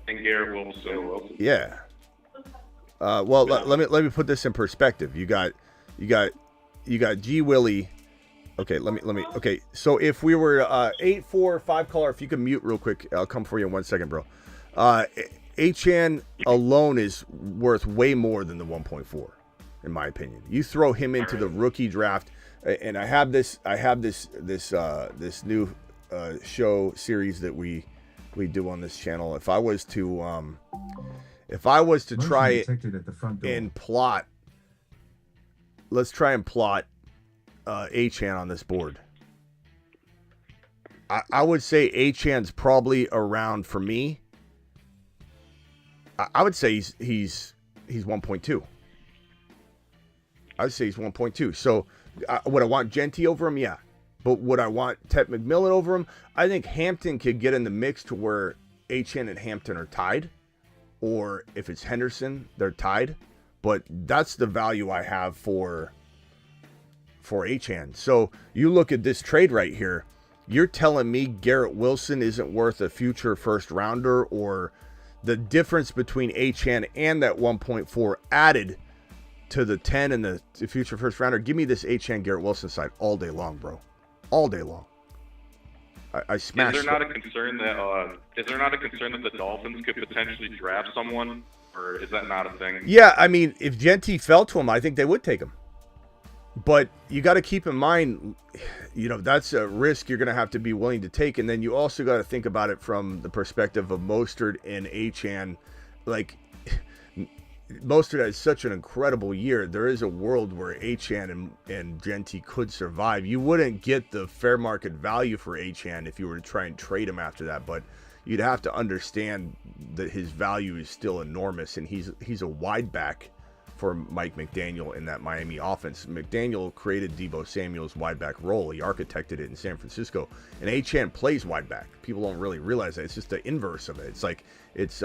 And Garrett Wilson. Yeah. Well, let me put this in perspective. You got G Willie. Okay, let me. Okay, so if we were 845 caller, if you can mute real quick, I'll come for you in 1 second, bro. Achane alone is worth way more than the 1.4, in my opinion. You throw him into the rookie draft, and I have this new show series that we do on this channel. If I was to try it and plot, let's try and plot Achane on this board. I would say Achane's probably around, for me, I would say he's 1.2. I would say he's 1.2. So would I want Genty over him? Yeah. But would I want Ted McMillan over him? I think Hampton could get in the mix to where Achane and Hampton are tied. Or if it's Henderson, they're tied. But that's the value I have for Achane. So you look at this trade right here. You're telling me Garrett Wilson isn't worth a future first rounder, or the difference between Achane and that 1.4 added to the 10 and the future first rounder. Give me this Achane Garrett Wilson side all day long, bro. All day long. I smashed. Is there not a concern that the Dolphins could potentially draft someone, or is that not a thing? Yeah, I mean, if Genty fell to him, I think they would take him. But you got to keep in mind, that's a risk you're going to have to be willing to take, and then you also got to think about it from the perspective of Mostert and Achane. Like, Mostert had such an incredible year. There is a world where Achane and Genty could survive. You wouldn't get the fair market value for Achane if you were to try and trade him after that, but you'd have to understand that his value is still enormous, and he's a wide back for Mike McDaniel in that Miami offense. McDaniel created Deebo Samuel's wide back role. He architected it in San Francisco. And Achane plays wide back. People don't really realize that. It's just the inverse of it. It's like, it's,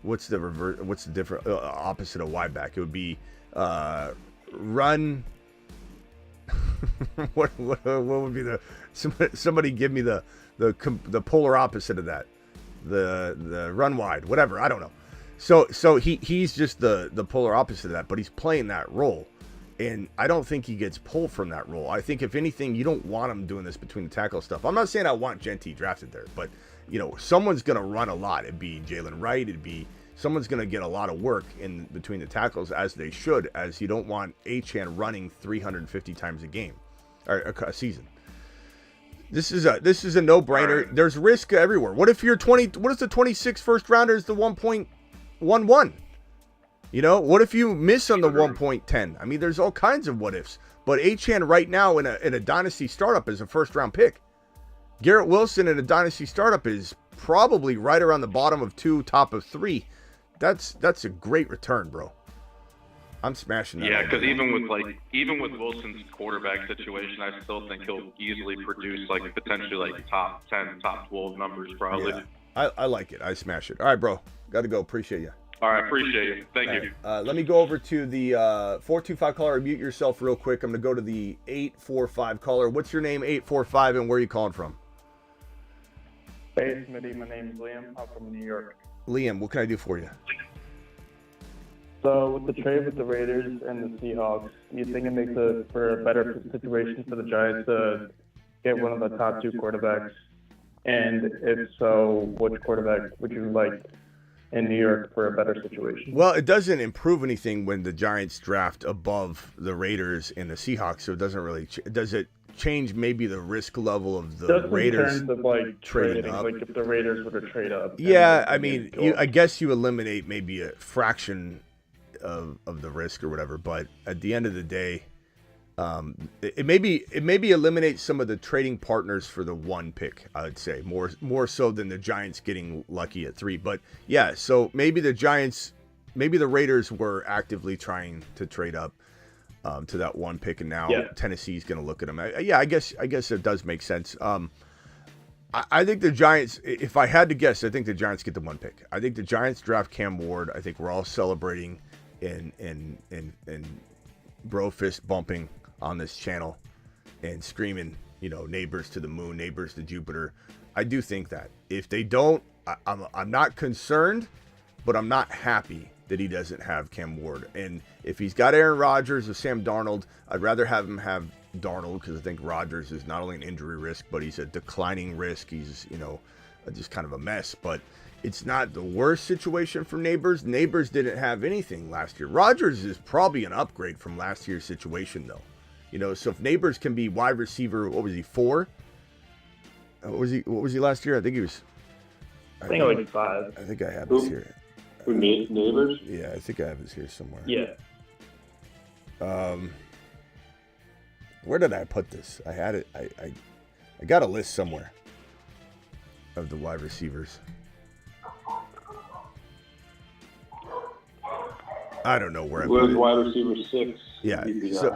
what's the different opposite of wide back? It would be run. what would be the, somebody give me the polar opposite of that. The run wide, whatever, I don't know. So he's just the polar opposite of that, but he's playing that role, and I don't think he gets pulled from that role. I think if anything, you don't want him doing this between the tackle stuff. I'm not saying I want Genty drafted there, but someone's gonna run a lot. It'd be Jalen Wright. It'd be someone's gonna get a lot of work in between the tackles, as they should, as you don't want Achane running 350 times a game or a season. This is a no-brainer. Right. There's risk everywhere. What if you're 20? What if the 26th first rounder is the 1.11? What if you miss on the 1.10? I mean, there's all kinds of what ifs. But Achane right now in a dynasty startup is a first round pick. Garrett Wilson in a dynasty startup is probably right around the bottom of 2, top of 3. That's a great return, bro. I'm smashing that. Yeah, because even with Wilson's quarterback situation, I still think he'll easily produce potentially top 10, top 12 numbers probably. Yeah, I like it. I smash it. All right, bro. Got to go. Appreciate you. All right, appreciate you. Thank you. Let me go over to the 425 caller. Mute yourself real quick. I'm going to go to the 845 caller. What's your name, 845, and where are you calling from? Hey, Smitty. My name is Liam. I'm from New York. Liam, what can I do for you? So with the trade with the Raiders and the Seahawks, you think it makes for a better situation for the Giants to get one of the top 2 quarterbacks? And if so, which quarterback would you like in New York for a better situation? Well, it doesn't improve anything when the Giants draft above the Raiders and the Seahawks, so it doesn't really does it change maybe the risk level of the Raiders in terms of trading up? Like if the Raiders were to trade up. Yeah, I mean, I guess you eliminate maybe a fraction of the risk or whatever, but at the end of the day, it maybe eliminates some of the trading partners for the 1 pick. I would say more so than the Giants getting lucky at 3. But yeah, so maybe the Raiders were actively trying to trade up to that 1 pick, and now Tennessee's going to look at them. I guess it does make sense. I think the Giants, if I had to guess, I think the Giants get the 1 pick. I think the Giants draft Cam Ward. I think we're all celebrating and bro fist bumping on this channel and screaming, neighbors to the moon, neighbors to Jupiter. I do think that if they don't, I'm not concerned, but I'm not happy that he doesn't have Cam Ward. And if he's got Aaron Rodgers or Sam Darnold, I'd rather have him have Darnold, because I think Rodgers is not only an injury risk, but he's a declining risk. He's, just kind of a mess. But it's not the worst situation for Neighbors. Neighbors didn't have anything last year. Rodgers is probably an upgrade from last year's situation, though. So if Neighbors can be wide receiver, what was he, 4? What was he last year? I think he was. I think it was 5. I think I have this here. Who, Neighbors? Yeah, I think I have this here somewhere. Yeah. Where did I put this? I had it. I got a list somewhere of the wide receivers. I don't know where I put it. Wide receiver 6. Yeah.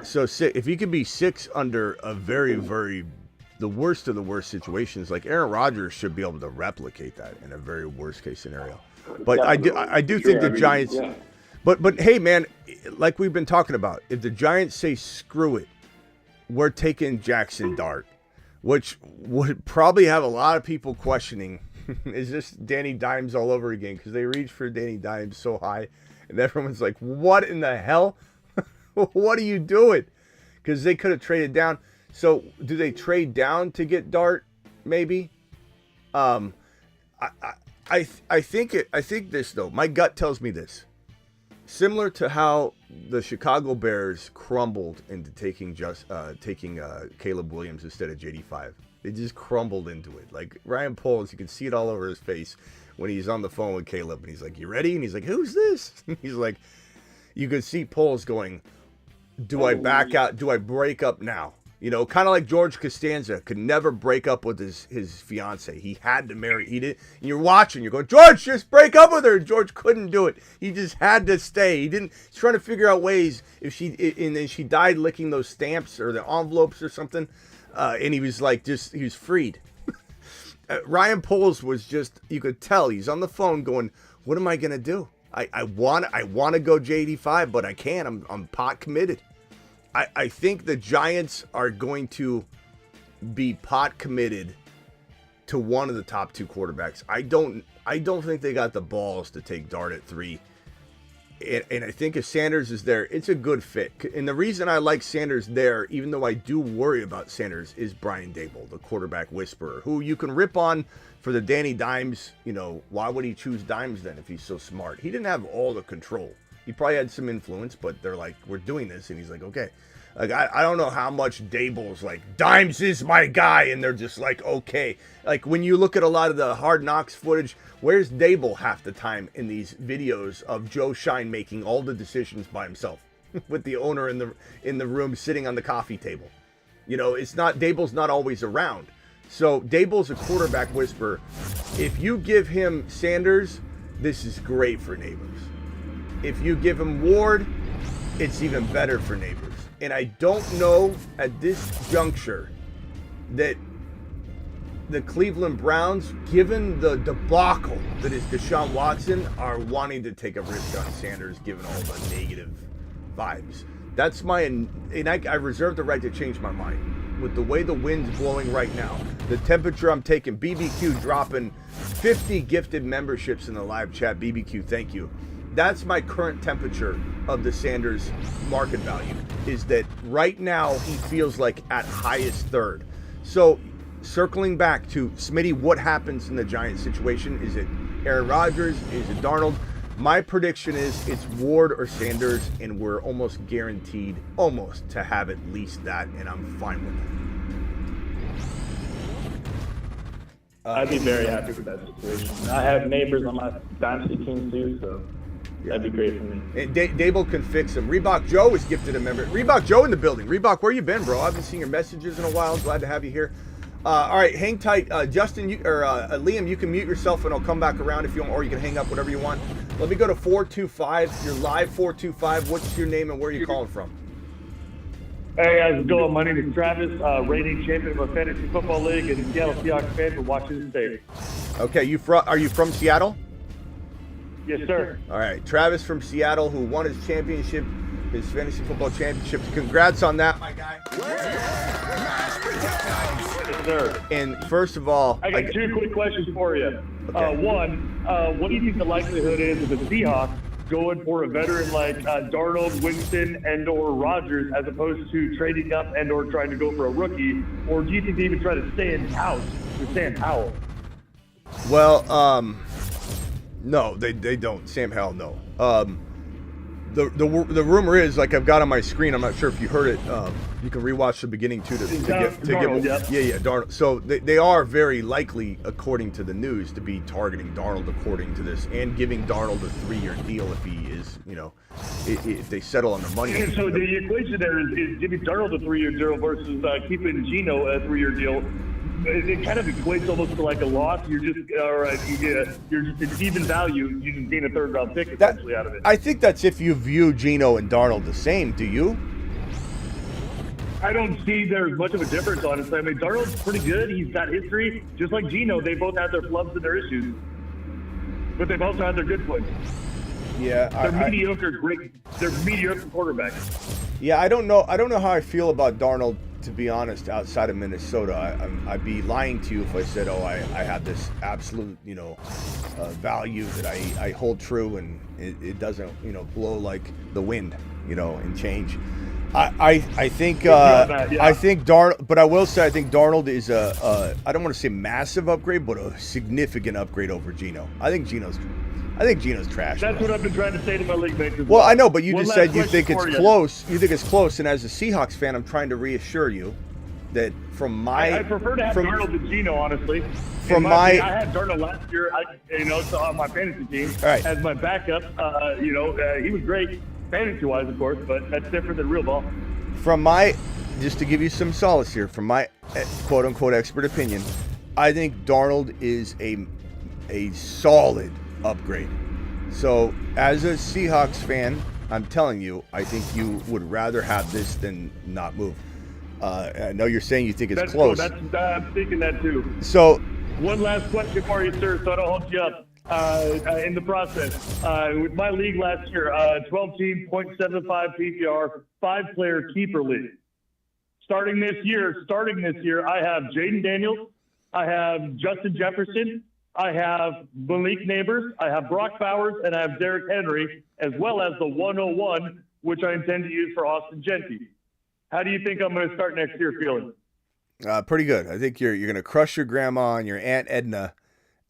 So if you could be 6 under a very, very the worst of the worst situations, like Aaron Rodgers should be able to replicate that in a very worst case scenario. But I do think the Giants. Yeah. But hey, man, like we've been talking about, if the Giants say screw it, we're taking Jackson Dart, which would probably have a lot of people questioning, is this Danny Dimes all over again? Because they reached for Danny Dimes so high, and everyone's like, what in the hell? What are you doing? Because they could have traded down. So do they trade down to get Dart? Maybe. I think this though. My gut tells me this. Similar to how the Chicago Bears crumbled into taking Caleb Williams instead of JD5. They just crumbled into it. Like Ryan Poles, you can see it all over his face when he's on the phone with Caleb, and he's like, "You ready?" And he's like, "Who's this?" He's like, you could see Poles going, "Do I back out? Do I break up now?" You know, kind of like George Costanza could never break up with his fiance. He had to marry. He did. And you're watching. You're going, George, just break up with her. George couldn't do it. He just had to stay. He didn't. He's trying to figure out ways and then she died licking those stamps or the envelopes or something. And he was like, he was freed. Ryan Poles was just, you could tell he's on the phone going, what am I gonna do? I want to go J85, but I can't. I'm pot committed. I think the Giants are going to be pot committed to one of the top 2 quarterbacks. I don't think they got the balls to take Dart at 3. And I think if Sanders is there, it's a good fit. And the reason I like Sanders there, even though I do worry about Sanders, is Brian Daboll, the quarterback whisperer, who you can rip on for the Danny Dimes. You know, why would he choose Dimes then if he's so smart? He didn't have all the control. He probably had some influence, but they're like, we're doing this. And he's like, okay. Like, I don't know how much Daboll's like, Dimes is my guy. And they're just like, okay. Like, when you look at a lot of the Hard Knocks footage, where's Daboll half the time in these videos of Joe Shine making all the decisions by himself with the owner in the room sitting on the coffee table? You know, Daboll's not always around. So Daboll's a quarterback whisperer. If you give him Sanders, this is great for Neighbors. If you give him Ward, it's even better for Neighbors. And I don't know at this juncture that the Cleveland Browns, given the debacle that is Deshaun Watson, are wanting to take a risk on Sanders given all the negative vibes. That's and I reserve the right to change my mind. With the way the wind's blowing right now, the temperature I'm taking, BBQ dropping 50 gifted memberships in the live chat. BBQ, thank you. That's my current temperature of the Sanders market value, is that right now he feels like at highest third. So circling back to Smitty, what happens in the Giants situation? Is it Aaron Rodgers? Is it Darnold? My prediction is it's Ward or Sanders, and we're almost guaranteed to have at least that, and I'm fine with it. I'd be very happy with that situation. I have Neighbors on my Dynasty team too, so that'd be great for me. And Dable can fix him. Reebok Joe is gifted a member. Reebok Joe in the building. Reebok, where you been, bro? I haven't seen your messages in a while. Glad to have you here. All right, hang tight. Justin, Liam, you can mute yourself and I'll come back around if you want, or you can hang up, whatever you want. Let me go to 425. You're live, 425. What's your name and where are you calling from? Hey, how's it going? My name is Travis, reigning champion of a fantasy football league and Seattle Seahawks fan from Washington State. Okay, are you from Seattle? Yes, sir. All right, Travis from Seattle, who won his championship, his fantasy football championship. Congrats on that, my guy. Yes, sir. And first of all, I got 2 quick questions for you. Okay. One, what do you think the likelihood is of the Seahawks going for a veteran like Darnold, Winston, and/or Rodgers, as opposed to trading up and/or trying to go for a rookie? Or do you think they even try to stay in house with Sam Howell? Well, no, they don't. Sam Howell, no. The rumor is, like I've got on my screen, I'm not sure if you heard it, you can rewatch the beginning too to get Darnold. So they are very likely, according to the news, to be targeting Darnold according to this, and giving Darnold a 3-year deal if he is, if they settle on the money. And so the equation there is giving Darnold a 3-year deal versus keeping Geno a 3-year deal. It kind of equates almost to like a loss. You're just it's even value. You just gain a 3rd-round pick essentially out of it. I think that's if you view Geno and Darnold the same. Do you? I don't see there's much of a difference, honestly. I mean, Darnold's pretty good. He's got history. Just like Geno, they both have their flubs and their issues. But they've also had their good points. Yeah. They're mediocre quarterbacks. Yeah, I don't know how I feel about Darnold, to be honest, outside of Minnesota. I'd be lying to you if I said, I have this absolute, value that I hold true, and it doesn't, blow like the wind, and change. I think I think Darnold, but I will say I think Darnold is I don't want to say massive upgrade, but a significant upgrade over Geno. I think Geno's trash. That's what I've been trying to say to my league mates. Well, I know, but you just said you think it's close. You think it's close, and as a Seahawks fan, I'm trying to reassure you that from my... I prefer to have Darnold than Geno, honestly. I had Darnold last year, on my fantasy team right. as my backup. He was great fantasy-wise, of course, but that's different than real ball. From my just to give you some solace here from my quote-unquote expert opinion, I think Darnold is a solid upgrade. So as a Seahawks fan, I'm telling you, I think you would rather have this than not move. I know you're saying you think it's close. Cool. I'm thinking that too. So one last question for you, sir, so I don't hold you up in the process. With my league last year, 12-team, 0.75 PPR, 5-player keeper league. Starting this year, I have Jaden Daniels, I have Justin Jefferson, I have Malik Neighbors, I have Brock Bowers, and I have Derrick Henry, as well as the 101, which I intend to use for Austin Genty. How do you think I'm going to start next year feeling? Pretty good. I think you're going to crush your grandma and your Aunt Edna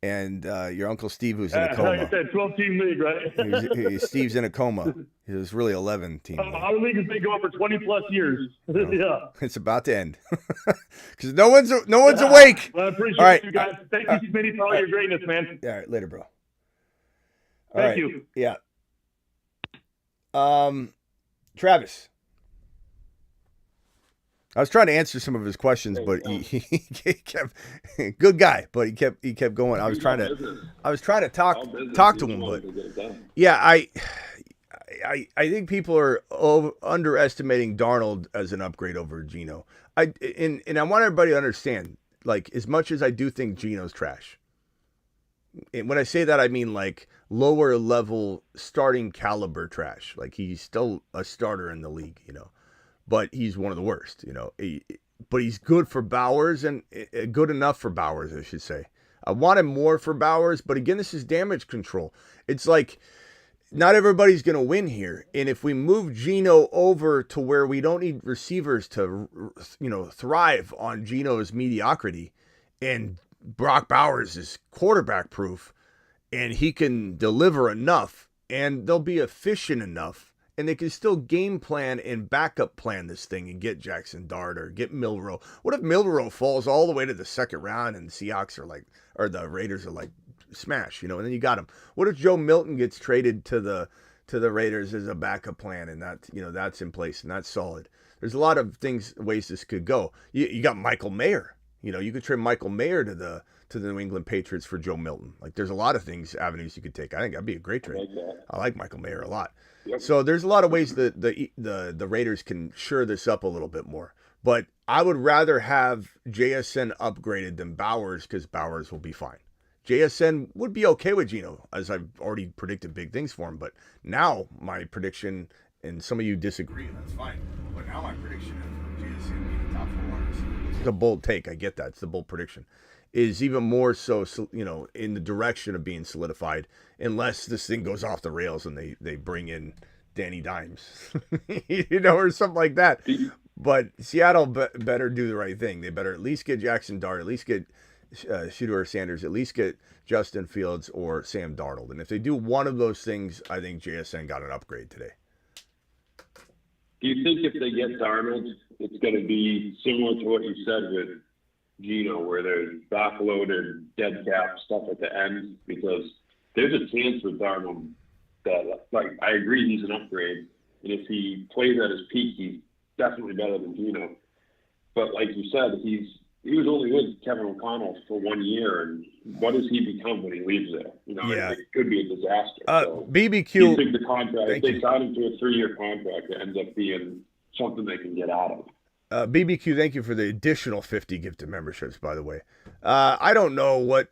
and your Uncle Steve, who's in a coma. Like I said, 12-team league, right? Steve's in a coma. It was really 11-team. Our league has been going for 20-plus years. Yeah. It's about to end because no one's awake. Well, I appreciate you guys. Thank you, Smitty, for all your greatness, man. All right, later, bro. Thank you. Yeah. Travis. I was trying to answer some of his questions, but he kept good guy, but he kept going. I was trying to talk to him, but yeah, I think people are underestimating Darnold as an upgrade over Geno. And I want everybody to understand, like, as much as I do think Geno's trash. And when I say that, I mean like lower level starting caliber trash. Like he's still a starter in the league, but he's one of the worst, but he's good for Bowers and good enough for Bowers, I should say. I wanted more for Bowers, but again, this is damage control. It's like not everybody's going to win here. And if we move Geno over to where we don't need receivers to, thrive on Geno's mediocrity, and Brock Bowers is quarterback proof and he can deliver enough and they'll be efficient enough, and they can still game plan and backup plan this thing and get Jackson Dart or get Milroe. What if Milroe falls all the way to the second round and the Seahawks or the Raiders are like, smash, and then you got him. What if Joe Milton gets traded to the Raiders as a backup plan, and that's in place and that's solid. There's a lot of ways this could go. You got Michael Mayer. You could trade Michael Mayer to the New England Patriots for Joe Milton. Like there's a lot of avenues you could take. I think that'd be a great trade. I like Michael Mayer a lot. Yep. So there's a lot of ways that the Raiders can shore this up a little bit more. But I would rather have JSN upgraded than Bowers because Bowers will be fine. JSN would be okay with Geno, as I've already predicted big things for him. But now my prediction, and some of you disagree, and that's fine. But now my prediction of JSN being the top 4 wide receiver. It's a bold take. I get that. It's the bold prediction. Is even more so, in the direction of being solidified, unless this thing goes off the rails and they bring in Danny Dimes, or something like that. But Seattle better do the right thing. They better at least get Jackson Dart, at least get Shedeur Sanders, at least get Justin Fields or Sam Darnold. And if they do one of those things, I think JSN got an upgrade today. Do you think if they get Darnold, it's going to be similar to what you said with Geno, where there's backloaded dead cap stuff at the end? Because there's a chance with Darnold that, I agree he's an upgrade, and if he plays at his peak, he's definitely better than Geno. But like you said, he was only with Kevin O'Connell for 1 year, and what does he become when he leaves there? It could be a disaster. BBQ. Do you think the contract, if they sign him to a 3-year contract, it ends up being something they can get out of? BBQ, thank you for the additional 50 gifted memberships, by the way. I don't know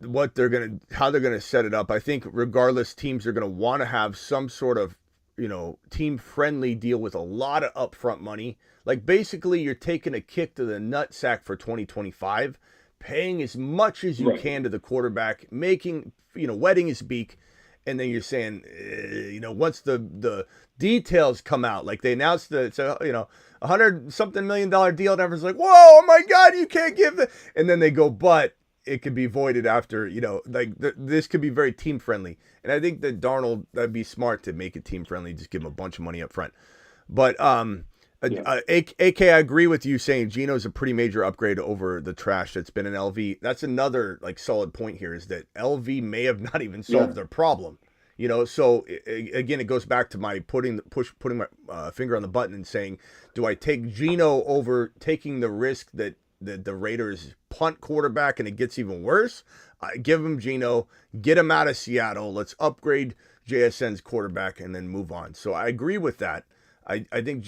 how they're gonna set it up. I think regardless, teams are gonna want to have some sort of team friendly deal with a lot of upfront money. Like basically, you're taking a kick to the nutsack for 2025, paying as much as you can to the quarterback, making wetting his beak. And then you're saying, once the details come out, like they announced $100-something million deal, and everyone's like, whoa, oh my God, you can't give the, and then they go, but it could be voided after, this could be very team friendly. And I think that Darnold, that'd be smart to make it team friendly, just give him a bunch of money up front. But, AK, I agree with you saying Geno's a pretty major upgrade over the trash that's been in LV. That's another solid point here, is that LV may have not even solved their problem. So again, it goes back to my putting my finger on the button and saying, do I take Geno over taking the risk that the Raiders punt quarterback and it gets even worse? I give him Geno, get him out of Seattle. Let's upgrade JSN's quarterback and then move on. So I agree with that. I think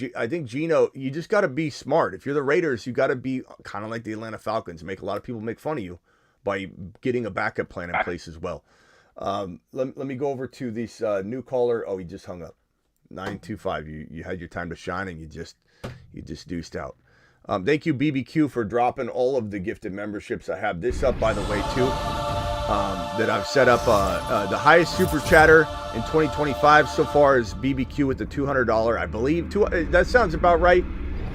Geno, you just got to be smart. If you're the Raiders, you got to be kind of like the Atlanta Falcons. Make a lot of people make fun of you by getting a backup plan in place as well. Let me go over to this new caller. Oh, he just hung up. 925. You had your time to shine and you just deuced out. Thank you, BBQ, for dropping all of the gifted memberships. I have this up, by the way, too, that I've set up. The highest super chatter in 2025 so far is BBQ with the $200, I believe. That sounds about right.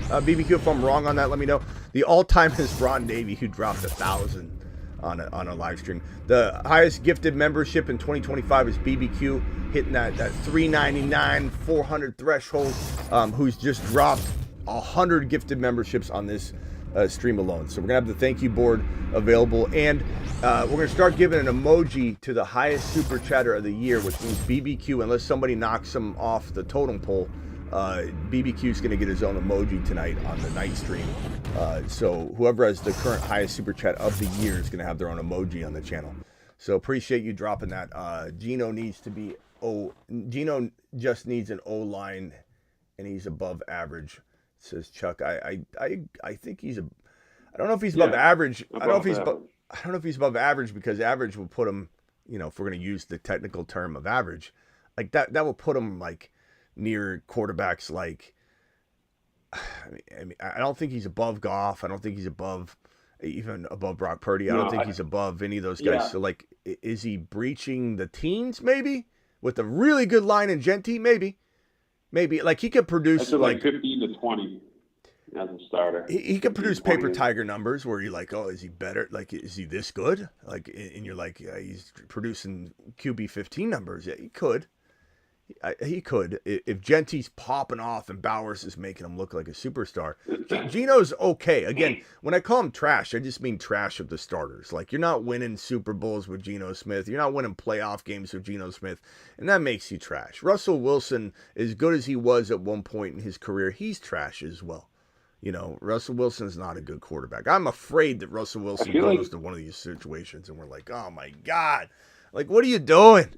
BBQ, if I'm wrong on that, let me know. The all-time is Ron Davey, who dropped 1,000 on a live stream. The highest gifted membership in 2025 is BBQ, hitting that $399, 400 threshold, who's just dropped 100 gifted memberships on this stream alone. So we're gonna have the thank you board available, and we're gonna start giving an emoji to the highest super chatter of the year, which means BBQ, unless somebody knocks him off the totem pole. BBQ is gonna get his own emoji tonight on the night stream. So whoever has the current highest super chat of the year is gonna have their own emoji on the channel. So appreciate you dropping that. Geno just needs an O-line, and he's above average, says Chuck. I think he's I don't know if he's above average. I don't know if he's above average, because average will put him, if we're going to use the technical term of average, like that will put him like near quarterbacks like, I mean, I don't think he's above Goff. I don't think he's even above Brock Purdy. I don't think he's above any of those guys. Yeah. So like, is he breaching the teens maybe with a really good line in Gentee? Maybe like he could produce like 15 to 20 as a starter. He could produce paper tiger numbers where you're like, oh, is he better? Like, is he this good? Like, and you're like, he's producing QB 15 numbers. Yeah, he could. He could. If Gentee's popping off and Bowers is making him look like a superstar. Geno's okay. Again, when I call him trash, I just mean trash of the starters. Like, you're not winning Super Bowls with Gino Smith. You're not winning playoff games with Gino Smith. And that makes you trash. Russell Wilson, as good as he was at one point in his career, he's trash as well. Russell Wilson's not a good quarterback. I'm afraid that Russell Wilson goes to one of these situations and we're like, oh my God. Like, what are you doing?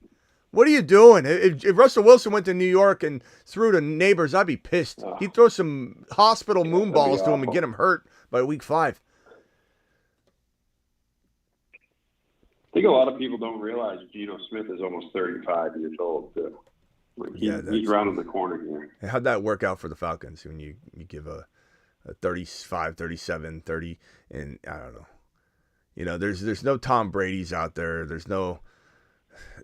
What are you doing? If Russell Wilson went to New York and threw to neighbors, I'd be pissed. He'd throw some hospital moonballs to him and get him hurt by week 5. I think a lot of people don't realize Gino Smith is almost 35 years old, too. Like he's rounding the corner here. How'd that work out for the Falcons when you give a 35, 37, 30, and I don't know. There's no Tom Brady's out there. There's no...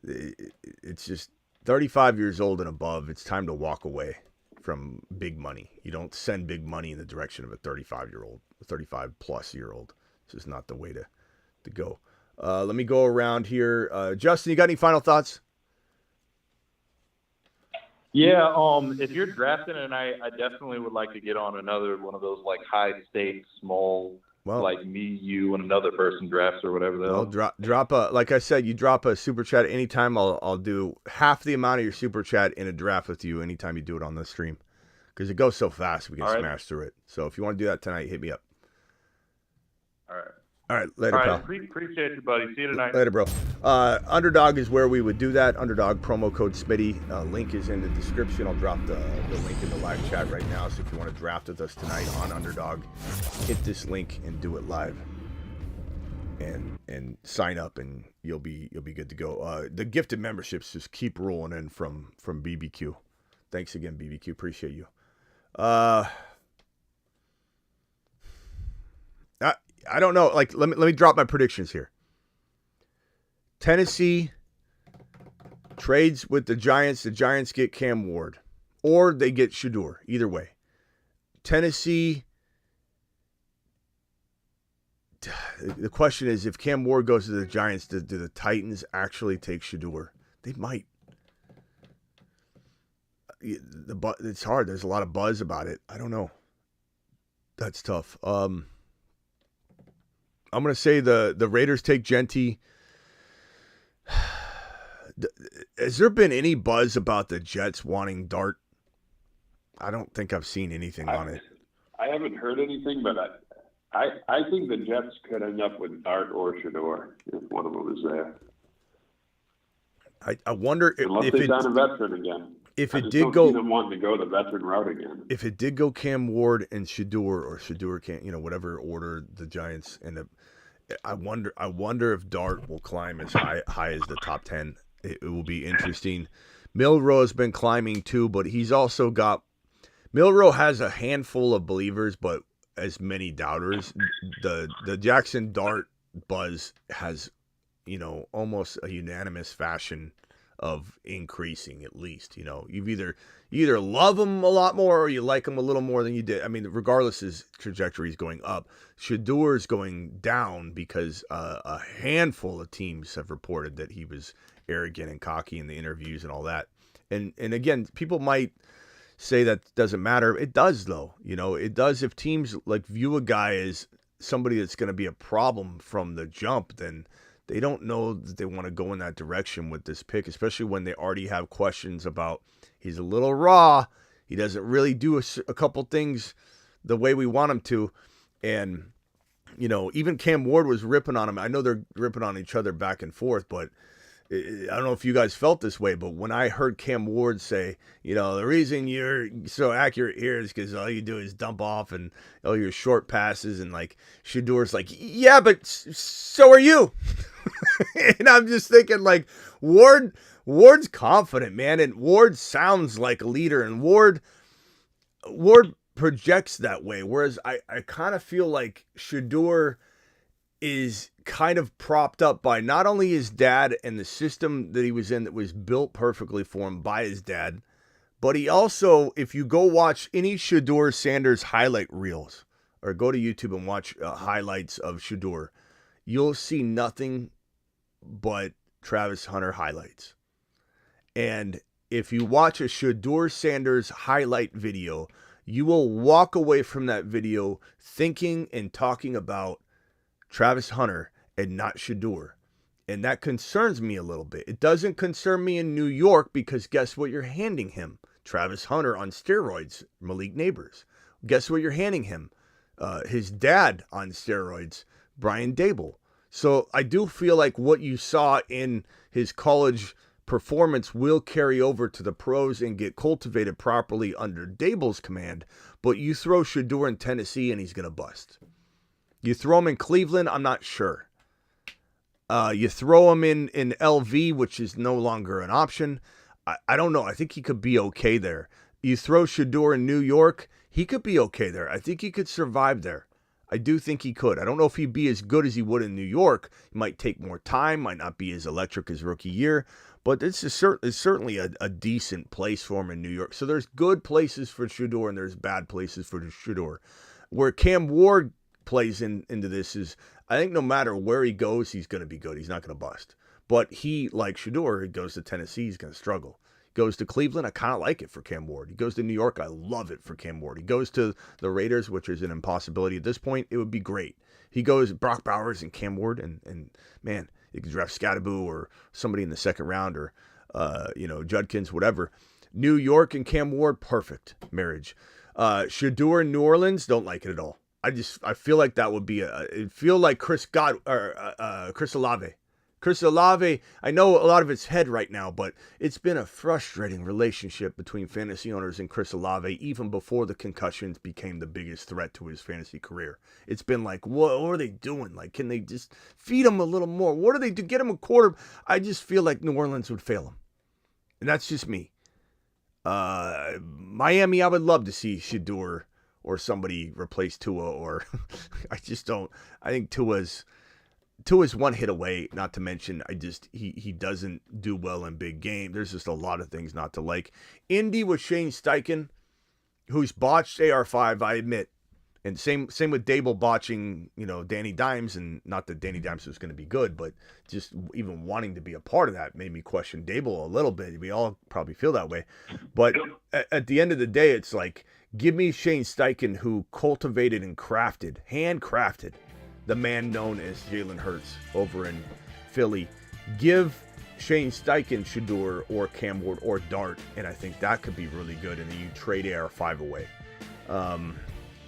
It's just 35 years old and above. It's time to walk away from big money. You don't send big money in the direction of a 35-year-old, a 35-plus-year-old. It's just not the way to go. Let me go around here. Justin, you got any final thoughts? Yeah, if you're drafting, and I definitely would like to get on another one of those like high stakes, small. Well, like me, you, and another person drafts or whatever. Well, drop a, like I said, you drop a super chat anytime. I'll do half the amount of your super chat in a draft with you anytime you do it on the stream, because it goes so fast we can smash through it. So if you want to do that tonight, hit me up. All right, later, pal. Appreciate you, buddy. See you tonight. Later, bro. Underdog is where we would do that. Underdog promo code Smitty. Link is in the description. I'll drop the link in the live chat right now. So if you want to draft with us tonight on Underdog, hit this link and do it live. And sign up, and you'll be good to go. The gifted memberships just keep rolling in from BBQ. Thanks again, BBQ. Appreciate you. I don't know. Like, let me drop my predictions here. Tennessee trades with the Giants. The Giants get Cam Ward, or they get Shedeur. Either way, Tennessee. The question is, if Cam Ward goes to the Giants, do the Titans actually take Shedeur? They might. It's hard. There's a lot of buzz about it. I don't know. That's tough. I'm going to say the Raiders take Gentee. Has there been any buzz about the Jets wanting Dart? I don't think I've seen anything on it. I haven't heard anything, but I think the Jets could end up with Dart or Shador if one of them is there. I wonder unless they sign a veteran again. If I it just did don't go, see them wanting to go the veteran route again. if it did go Cam Ward and Shador, or Shador can't, whatever order the Giants end up, I wonder if Dart will climb as high as the top 10. It will be interesting. Milroe has been climbing too, but he's also got. Milroe has a handful of believers, but as many doubters. The Jackson Dart buzz has, almost a unanimous fashion of increasing, at least. You either love him a lot more or you like him a little more than you did. I mean, regardless, his trajectory is going up. Shador is going down because a handful of teams have reported that he was arrogant and cocky in the interviews and all that. And again, people might say that doesn't matter. It does, though. It does. If teams view a guy as somebody that's going to be a problem from the jump, then they don't know that they want to go in that direction with this pick, especially when they already have questions about he's a little raw. He doesn't really do a couple things the way we want him to. And, even Cam Ward was ripping on him. I know they're ripping on each other back and forth, but I don't know if you guys felt this way, but when I heard Cam Ward say, the reason you're so accurate here is because all you do is dump off and all your short passes, and Shador's yeah, but so are you. And I'm just thinking Ward's confident, man, and Ward sounds like a leader, and Ward projects that way, whereas I kind of feel like Shador is kind of propped up by not only his dad and the system that he was in that was built perfectly for him by his dad, but he also, if you go watch any Shador Sanders highlight reels or go to YouTube and watch highlights of Shador, you'll see nothing but Travis Hunter highlights. And if you watch a Shador Sanders highlight video, you will walk away from that video thinking and talking about Travis Hunter and not Shador. And that concerns me a little bit. It doesn't concern me in New York because guess what you're handing him? Travis Hunter on steroids, Malik Neighbors. Guess what you're handing him? His dad on steroids, Brian Dable. So I do feel like what you saw in his college performance will carry over to the pros and get cultivated properly under Dable's command. But you throw Shador in Tennessee and he's going to bust. You throw him in Cleveland, I'm not sure. You throw him in LV, which is no longer an option. I don't know. I think he could be okay there. You throw Shador in New York, he could be okay there. I think he could survive there. I do think he could. I don't know if he'd be as good as he would in New York. He might take more time, might not be as electric as rookie year, but this is certainly a decent place for him in New York. So there's good places for Shador and there's bad places for Shador. Where Cam Ward plays into this is, I think no matter where he goes, he's going to be good. He's not going to bust. But he, like Shador, he goes to Tennessee, he's going to struggle. Goes to Cleveland, I kind of like it for Cam Ward. He goes to New York, I love it for Cam Ward. He goes to the Raiders, which is an impossibility at this point. It would be great. He goes Brock Bowers and Cam Ward, and man, you can draft Scadaboo or somebody in the second round or, Judkins, whatever. New York and Cam Ward, perfect marriage. Shador in New Orleans, don't like it at all. I feel like that would be it feel like Chris Olave. Chris Olave, I know a lot of it's head right now, but it's been a frustrating relationship between fantasy owners and Chris Olave even before the concussions became the biggest threat to his fantasy career. It's been like, what are they doing? Can they just feed him a little more? What do they do? Get him a quarter? I just feel like New Orleans would fail him. And that's just me. Miami, I would love to see Shador or somebody replace Tua, or I just don't. I think Tua's one hit away, not to mention he doesn't do well in big game. There's just a lot of things not to like. Indy with Shane Steichen, who's botched AR5, I admit. And same with Dable botching, Danny Dimes, and not that Danny Dimes was going to be good, but just even wanting to be a part of that made me question Dable a little bit. We all probably feel that way. But at the end of the day, it's like, give me Shane Steichen, who cultivated and handcrafted the man known as Jalen Hurts over in Philly. Give Shane Steichen, Shador, or Cam Ward, or Dart, and I think that could be really good, and then you trade AR5 away.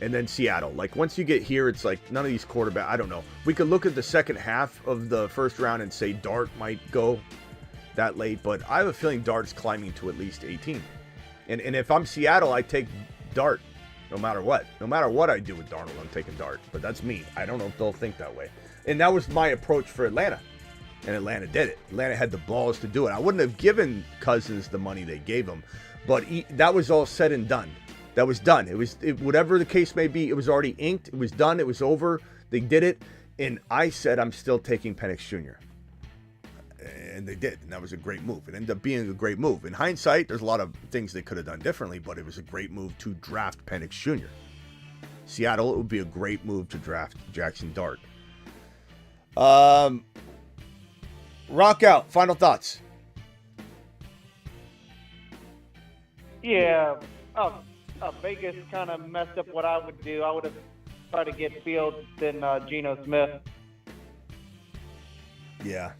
And then Seattle. Like, once you get here, it's like none of these quarterbacks, I don't know. We could look at the second half of the first round and say Dart might go that late, but I have a feeling Dart's climbing to at least 18. And if I'm Seattle, I take Dart no matter what. No matter what I do with Darnold, I'm taking Dart. But that's me. I don't know if they'll think that way. And that was my approach for Atlanta. And Atlanta did it. Atlanta had the balls to do it. I wouldn't have given Cousins the money they gave him, but that was all said and done. That was done. Whatever the case may be, it was already inked. It was done. It was over. They did it. And I said, I'm still taking Penix Jr. And they did. And that was a great move. It ended up being a great move. In hindsight, there's a lot of things they could have done differently, but it was a great move to draft Penix Jr. Seattle, it would be a great move to draft Jackson Dart. Rock out. Final thoughts. Yeah. Vegas kind of messed up what I would do. I would have tried to get Fields than Gino Smith. Yeah.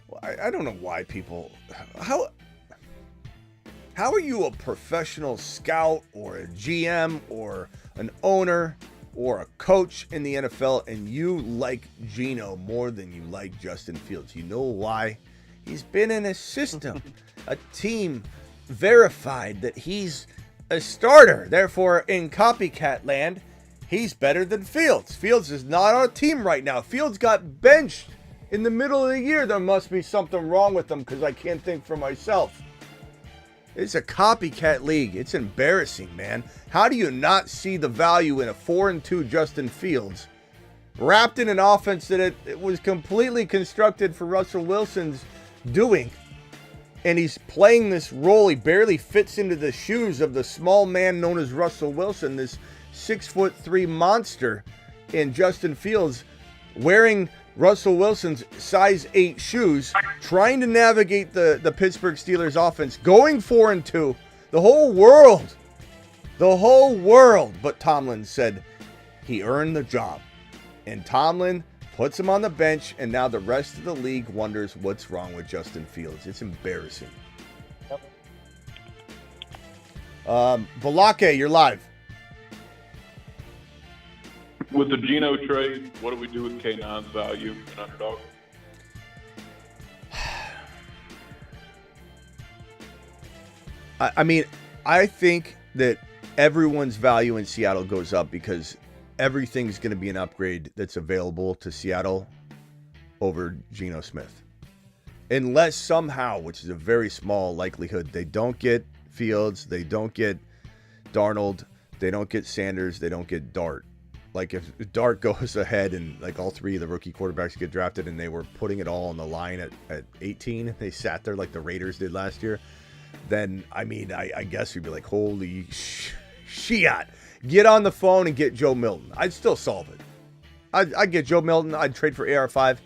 Well, I don't know why people... How are you a professional scout or a GM or an owner or a coach in the NFL and you like Geno more than you like Justin Fields? You know why? He's been in a system, a team verified that he's a starter. Therefore, in copycat land, he's better than Fields. Fields is not on a team right now. Fields got benched in the middle of the year. There must be something wrong with him because I can't think for myself. It's a copycat league. It's embarrassing, man. How do you not see the value in a 4-2 Justin Fields wrapped in an offense that it was completely constructed for Russell Wilson's doing? And he's playing this role. He barely fits into the shoes of the small man known as Russell Wilson, this 6'3" monster in Justin Fields, wearing Russell Wilson's size 8 shoes, trying to navigate the Pittsburgh Steelers offense, going 4-2. The whole world, but Tomlin said he earned the job. And Tomlin puts him on the bench, and now the rest of the league wonders what's wrong with Justin Fields. It's embarrassing. Yep. Balake, you're live. With the Geno trade, what do we do with K9's value in underdog? I mean, I think that everyone's value in Seattle goes up because everything's going to be an upgrade that's available to Seattle over Geno Smith. Unless somehow, which is a very small likelihood, they don't get Fields, they don't get Darnold, they don't get Sanders, they don't get Dart. Like if Dart goes ahead and like all three of the rookie quarterbacks get drafted and they were putting it all on the line at 18, they sat there like the Raiders did last year, then I mean, I guess we'd be like, holy shit. Get on the phone and get Joe Milton. I'd still solve it. I'd get Joe Milton. I'd trade for AR5.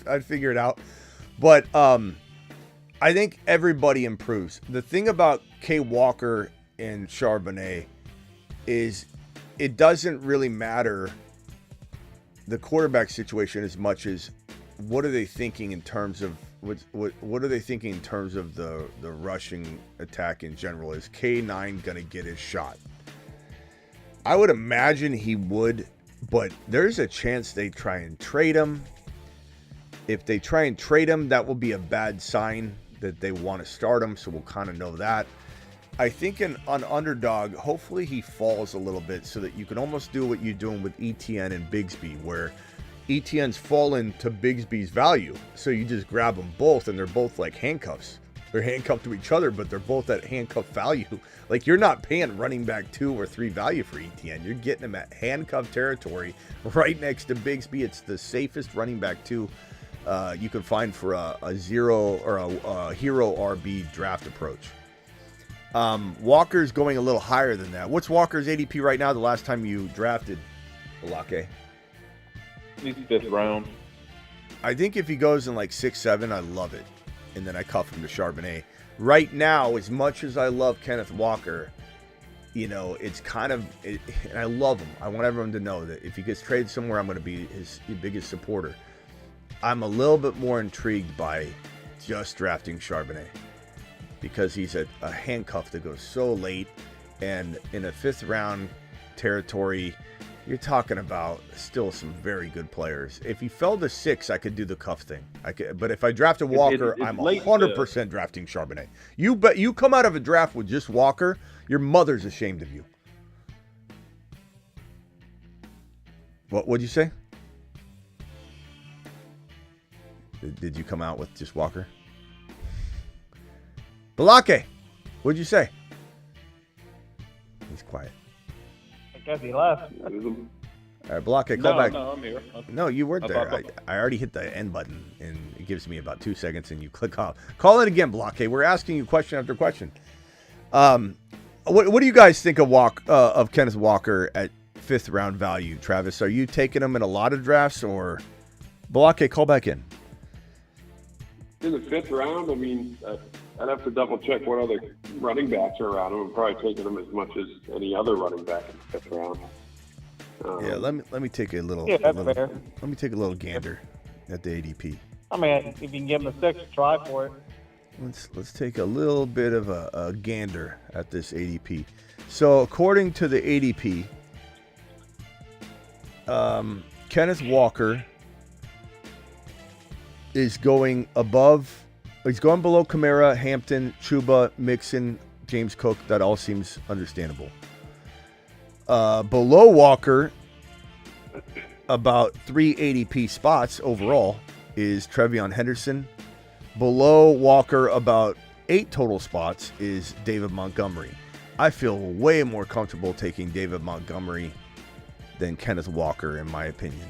I'd figure it out. But I think everybody improves. The thing about K. Walker and Charbonnet is it doesn't really matter the quarterback situation as much as what are they thinking in terms of what are they thinking in terms of the rushing attack in general? Is K9 going to get his shot? I would imagine he would, but there's a chance they try and trade him. If they try and trade him, that will be a bad sign that they want to start him, so we'll kind of know that. I think on underdog, hopefully he falls a little bit so that you can almost do what you're doing with ETN and Bigsby, where ETN's fallen to Bigsby's value. So you just grab them both, and they're both like handcuffs. They're handcuffed to each other, but they're both at handcuff value. Like, you're not paying running back 2 or 3 value for ETN. You're getting him at handcuff territory right next to Bigsby. It's the safest running back 2 you can find for a zero or a hero RB draft approach. Walker's going a little higher than that. What's Walker's ADP right now the last time you drafted Balake? He's 5th round. I think if he goes in like 6-7, I love it. And then I cuff him to Charbonnet. Right now, as much as I love Kenneth Walker, you know, it's kind of, and I love him. I want everyone to know that if he gets traded somewhere, I'm going to be his biggest supporter. I'm a little bit more intrigued by just drafting Charbonnet because he's a handcuff that goes so late, and in a 5th round territory, you're talking about still some very good players. If he fell to 6, I could do the cuff thing. But if I drafted Walker, I'm 100% drafting Charbonnet. You bet. You come out of a draft with just Walker, your mother's ashamed of you. What'd you say? Did you come out with just Walker? Balake, what'd you say? He's quiet. I guess he left. All right, Balake, call back. No, I'm here. No, you weren't there. I already hit the end button, and it gives me about 2 seconds, and you click off. Call it again, Balake. We're asking you question after question. What do you guys think of Kenneth Walker at 5th round value, Travis? Are you taking him in a lot of drafts, or Balake, call back in? In the 5th round, I mean, I'd have to double check what other running backs are around him. I'm probably taking him as much as any other running back in the 5th round. Yeah, let me take a little. Yeah, that's fair. Let me take a little gander at the ADP. I mean, if you can give him a 6, try for it. Let's take a little bit of a gander at this ADP. So according to the ADP, Kenneth Walker is going above. He's going below Kamara, Hampton, Chuba, Mixon, James Cook. That all seems understandable. Below Walker, about 3 ADP spots overall, is Trevion Henderson. Below Walker, about 8 total spots, is David Montgomery. I feel way more comfortable taking David Montgomery than Kenneth Walker, in my opinion.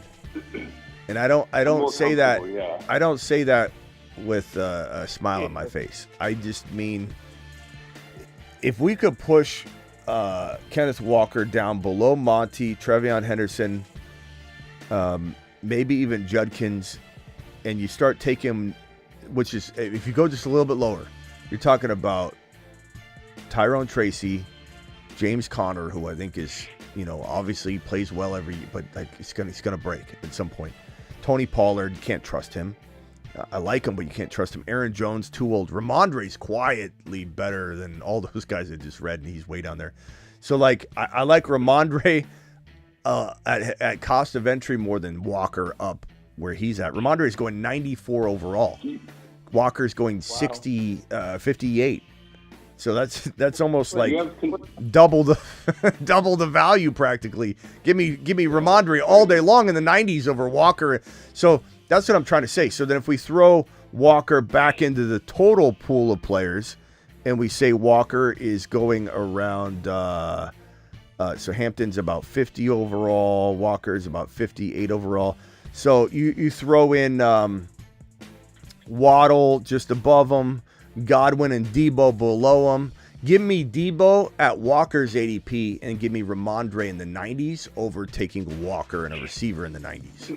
And I don't say that. Yeah. I don't say that with a smile on my face. I just mean, if we could push Kenneth Walker down below Monty, Trevion Henderson, maybe even Judkins, and you start taking, which is, if you go just a little bit lower, you're talking about Tyrone Tracy, James Conner, who I think is, obviously plays well but like he's gonna break at some point. Tony Pollard, you can't trust him. I like him, but you can't trust him. Aaron Jones, too old. Ramondre's quietly better than all those guys I just read, and he's way down there. So, like, I like Ramondre at cost of entry more than Walker up where he's at. Ramondre's going 94 overall. Walker's going 58. So that's almost like double the value practically. Give me Ramondre all day long in the 90s over Walker. So that's what I'm trying to say. So then if we throw Walker back into the total pool of players and we say Walker is going around, so Hampton's about 50 overall, Walker's about 58 overall. So you throw in Waddle just above him, Godwin and Debo below him. Give me Debo at Walker's ADP and give me Ramondre in the 90s over taking Walker and a receiver in the 90s.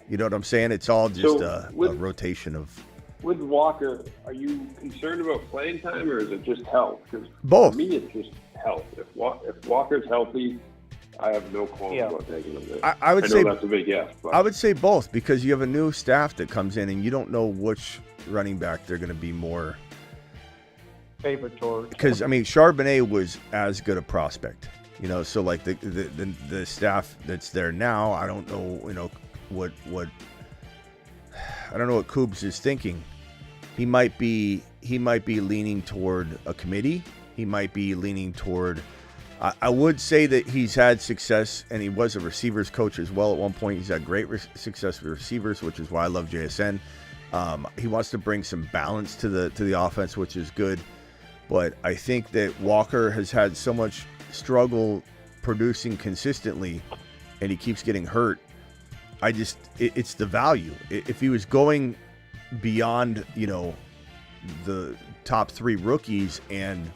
You know what I'm saying? It's all just a rotation of. With Walker, are you concerned about playing time or is it just health? Because both. For me, it's just health. If Walker's healthy, I have no qualms about taking him there. I would say that's a big yes. But. I would say both because you have a new staff that comes in and you don't know which running back they're going to be more favorite towards. Because Charbonnet was as good a prospect, So like the staff that's there now, I don't know, what I don't know what Coobs is thinking. He might be leaning toward a committee. He might be leaning toward. I would say that he's had success, and he was a receivers coach as well at one point. He's had great success with receivers, which is why I love JSN. He wants to bring some balance to the offense, which is good. But I think that Walker has had so much struggle producing consistently, and he keeps getting hurt. It's the value. If he was going beyond, the top 3 rookies and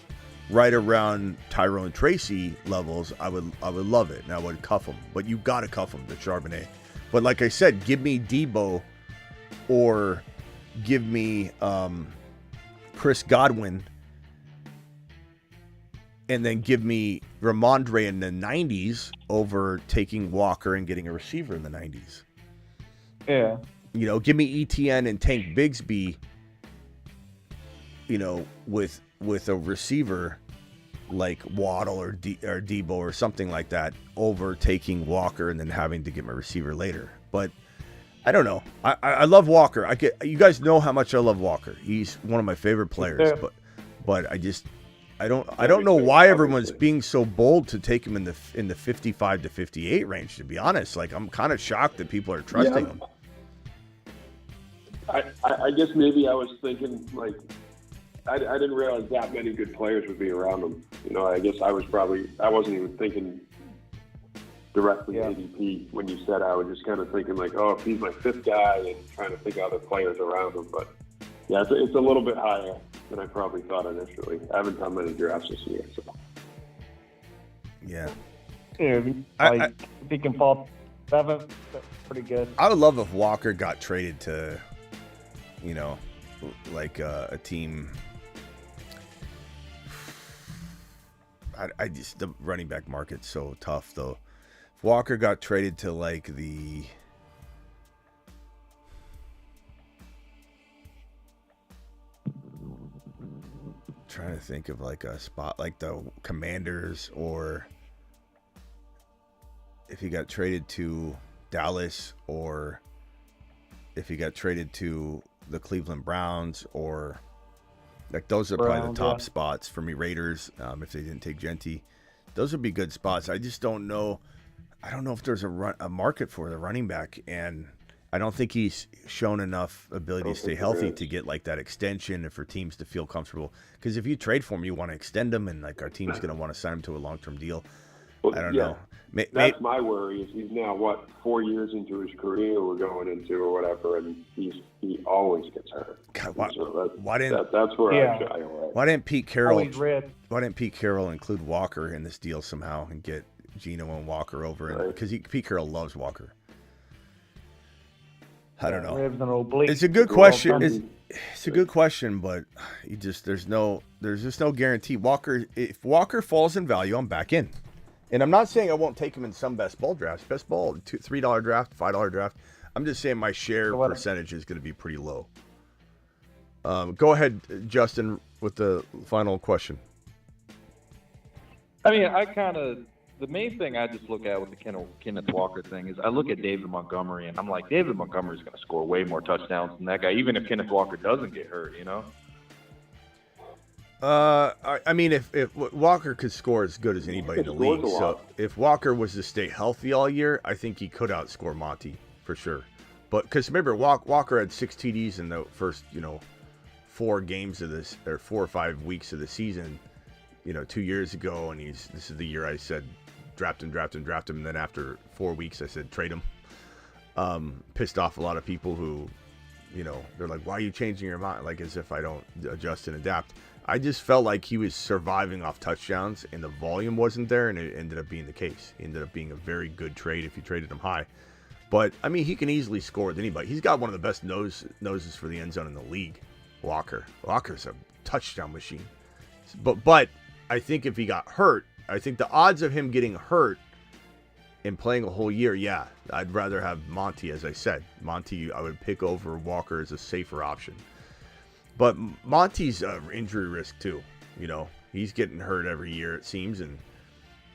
right around Tyrone Tracy levels, I would love it, and I would cuff him. But you got to cuff him, the Charbonnet. But like I said, give me Debo or give me Chris Godwin. And then give me Ramondre in the 90s over taking Walker and getting a receiver in the 90s. Yeah. Give me ETN and Tank Bigsby, with a receiver like Waddle or Debo or something like that, over taking Walker and then having to get my receiver later. But I don't know. I love Walker. You guys know how much I love Walker. He's one of my favorite players. But I don't know why everyone's being so bold to take him in the 55 to 58 range. To be honest, like I'm kind of shocked that people are trusting him. I guess maybe I was thinking like I didn't realize that many good players would be around him. I guess I wasn't even thinking directly ADP when you said. I was just kind of thinking like, oh, if he's my fifth guy, and trying to think of other players around him. But yeah, it's a little bit higher than I probably thought initially. I haven't done many drafts this year, so. Yeah. If he can fall 7th, that's pretty good. I would love if Walker got traded to, like a team. The running back market's so tough though. If Walker got traded to like trying to think of like a spot like the Commanders, or if he got traded to Dallas, or if he got traded to the Cleveland Browns, or like those are probably the top spots for me. Raiders, if they didn't take Genti, those would be good spots. I just don't know. I don't know if there's a market for the running back, and I don't think he's shown enough ability to stay healthy to get like that extension and for teams to feel comfortable. Because if you trade for him, you want to extend him, and like our team's going to want to sign him to a long-term deal. I don't know. That's my worry. Is he's now 4 years into his career we're going into or whatever, and he always gets hurt. God, that's where I shy away. Why didn't Pete Carroll? Why didn't Pete Carroll include Walker in this deal somehow and get Geno and Walker over? Because Pete Carroll loves Walker. I don't know. It's a good question. It's a good question, but there's just no guarantee. If Walker falls in value, I'm back in. And I'm not saying I won't take him in some best ball drafts. Best ball, $3 draft, $5 draft. I'm just saying my share percentage is going to be pretty low. Go ahead, Justin, with the final question. I mean, the main thing I just look at with the Kenneth Walker thing is I look at David Montgomery, and I'm like, David Montgomery's going to score way more touchdowns than that guy, even if Kenneth Walker doesn't get hurt, I mean, if Walker could score as good as anybody in the league, so if Walker was to stay healthy all year, I think he could outscore Monty for sure. But because remember, Walker had 6 TDs in the first, 4 games of this, or 4 or 5 weeks of the season, 2 years ago, and this is the year I said draft him, and then after 4 weeks I said trade him. Pissed off a lot of people who, they're like, why are you changing your mind? Like as if I don't adjust and adapt. I just felt like he was surviving off touchdowns and the volume wasn't there, and it ended up being the case. He ended up being a very good trade if you traded him high. But, I mean, he can easily score with anybody. He's got one of the best noses for the end zone in the league, Walker. Walker's a touchdown machine. But I think if he got hurt, I think the odds of him getting hurt and playing a whole year, yeah, I'd rather have Monty, as I said. Monty, I would pick over Walker as a safer option. But Monty's injury risk too. He's getting hurt every year it seems, and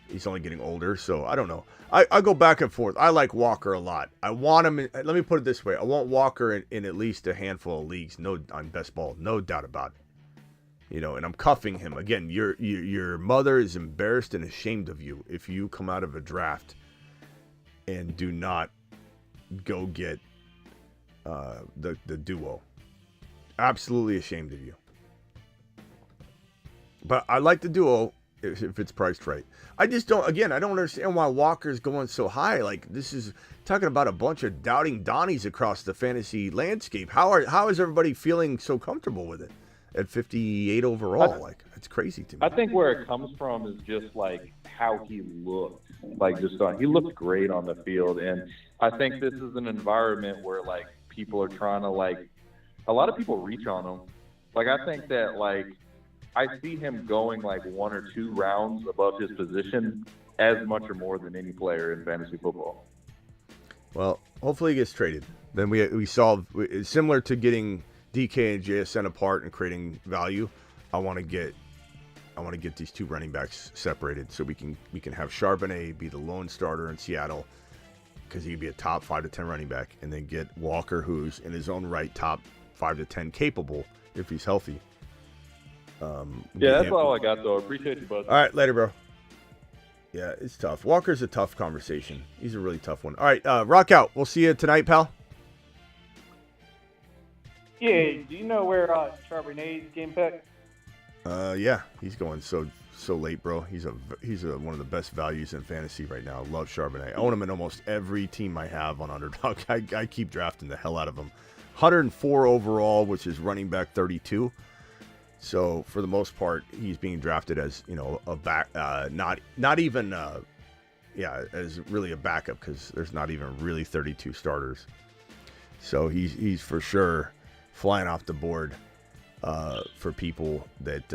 he's only getting older. So I don't know. I go back and forth. I like Walker a lot. I want him. Let me put it this way: I want Walker in at least a handful of leagues. On best ball, no doubt about it. And I'm cuffing him again. Your mother is embarrassed and ashamed of you if you come out of a draft and do not go get the duo. Absolutely ashamed of you. But I like the duo if it's priced right. I just don't understand why Walker's going so high. Like, this is talking about a bunch of doubting Donnies across the fantasy landscape. How is everybody feeling so comfortable with it at 58 overall? Like, it's crazy to me. I think where it comes from is just like how he looked. Like, he looked great on the field, and I think this is an environment where like people are trying to a lot of people reach on him. Like, I think that, I see him going, 1 or 2 rounds above his position as much or more than any player in fantasy football. Well, hopefully he gets traded. Then we solve, it's similar to getting DK and JSN apart and creating value. I want to get these two running backs separated so we can have Charbonnet be the lone starter in Seattle because he'd be a top 5 to 10 running back, and then get Walker, who's in his own right top 5 to 10 capable if he's healthy. That's all I got, though. Appreciate you, bud. All right, later, bro. Yeah, it's tough. Walker's a tough conversation. He's a really tough one. All right, rock out. We'll see you tonight, pal. Yeah, do you know where Charbonnet's game picked? Yeah, he's going so late, bro. He's one of the best values in fantasy right now. I love Charbonnet. I own him in almost every team I have on Underdog. I keep drafting the hell out of him. 104 overall, which is running back 32. So for the most part, he's being drafted as, you know, a back, not even as really a backup, because there's not even really 32 starters. So he's for sure flying off the board for people that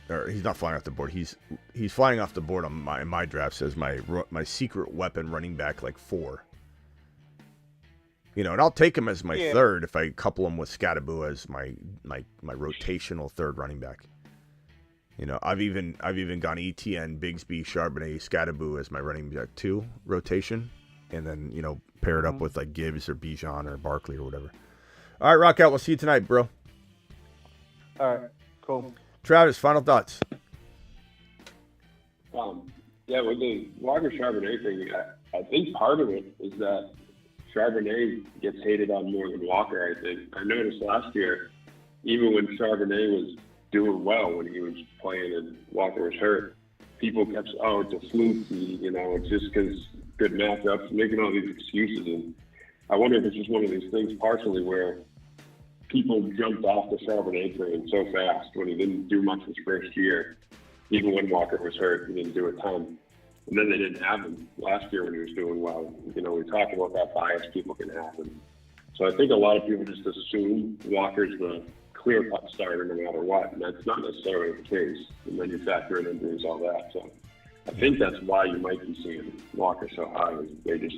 or he's not flying off the board. He's flying off the board on my drafts as my secret weapon running back, like 4. You know, and I'll take him as my third if I couple him with Scadaboo as my rotational third running back. You know, I've even gone ETN, Bigsby, Charbonnet, Scadaboo as my running back 2 rotation, and then, you know, pair it up with like Gibbs or Bijan or Barkley or whatever. All right, rock out. We'll see you tonight, bro. All right, cool. Travis, final thoughts. Yeah, with the Walker Charbonnet thing, I think part of it is that Charbonnet gets hated on more than Walker, I think. I noticed last year, even when Charbonnet was doing well, when he was playing and Walker was hurt, people kept saying, oh, it's a fluke, you know, it's just because good matchups, making all these excuses. And I wonder if it's just one of these things partially where people jumped off the Charbonnet train so fast when he didn't do much his first year. Even when Walker was hurt, he didn't do a ton. And then they didn't have him last year when he was doing well. You know, we talked about that bias people can have. And so I think a lot of people just assume Walker's the clear-cut starter no matter what, and that's not necessarily the case. And then you factor in injuries, all that. So I think that's why you might be seeing Walker so high, is they just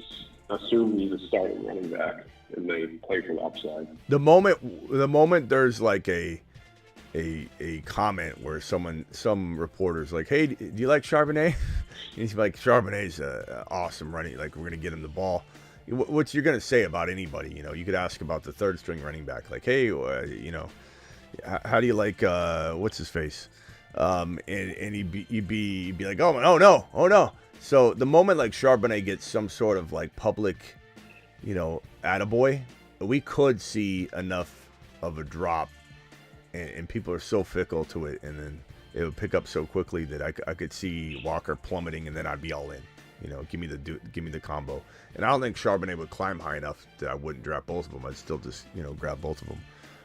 assume he's a starting running back, and they play for the upside. The moment there's like a comment where some reporter's like, hey, do you like Charbonnet? And he's like, Charbonnet's awesome running, like we're gonna get him the ball. What you're gonna say about anybody? You know, you could ask about the third string running back, like, hey, you know, how do you like what's his face? And you'd be like, oh no. So the moment like Charbonnet gets some sort of like public, you know, attaboy, we could see enough of a drop, and people are so fickle to it, and then it would pick up so quickly that I could see Walker plummeting, and then I'd be all in. You know, give me the combo. And I don't think Charbonnet would climb high enough that I wouldn't draft both of them. I'd still just, you know, grab both of them.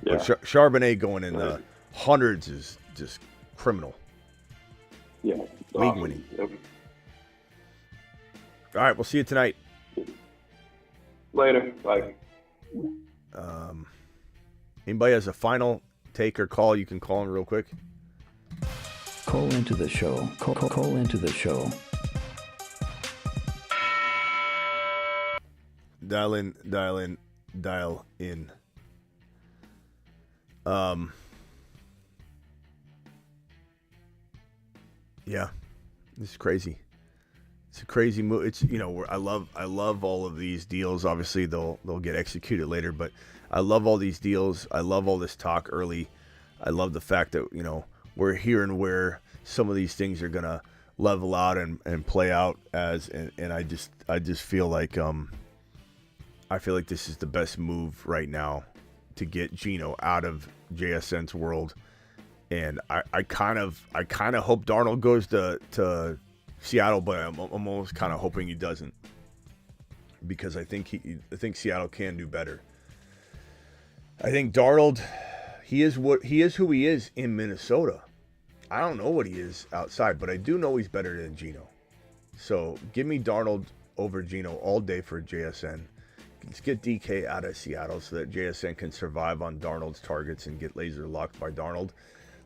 Yeah. But Charbonnet going in the hundreds is just criminal. Yeah. League winning. Yep. All right, we'll see you tonight. Later. Bye. Anybody has a final take or call, you can call in real quick. Call into the show. Call into the show. Dial in. Yeah, this is crazy. It's a crazy move. It's, you know, I love all of these deals. Obviously, they'll get executed later, but I love all these deals. I love all this talk early. I love the fact that, you know, we're hearing where some of these things are gonna level out and play out as, and I just feel like I feel like this is the best move right now to get Geno out of JSN's world, and I kind of hope Darnold goes to Seattle, but I'm almost kind of hoping he doesn't, because I think Seattle can do better. I think Darnold, he is who he is in Minnesota. I don't know what he is outside, but I do know he's better than Geno. So give me Darnold over Geno all day for JSN. Let's get DK out of Seattle so that JSN can survive on Darnold's targets and get laser locked by Darnold.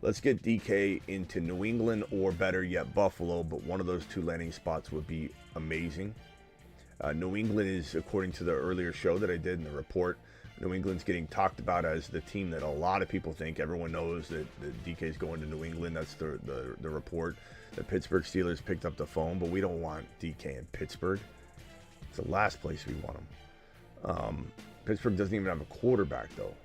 Let's get DK into New England, or better yet, Buffalo, but one of those two landing spots would be amazing. New England is, according to the earlier show that I did in the report, New England's getting talked about as the team that a lot of people think. Everyone knows that DK's going to New England. That's the report. The Pittsburgh Steelers picked up the phone, but we don't want DK in Pittsburgh. It's the last place we want him. Pittsburgh doesn't even have a quarterback, though.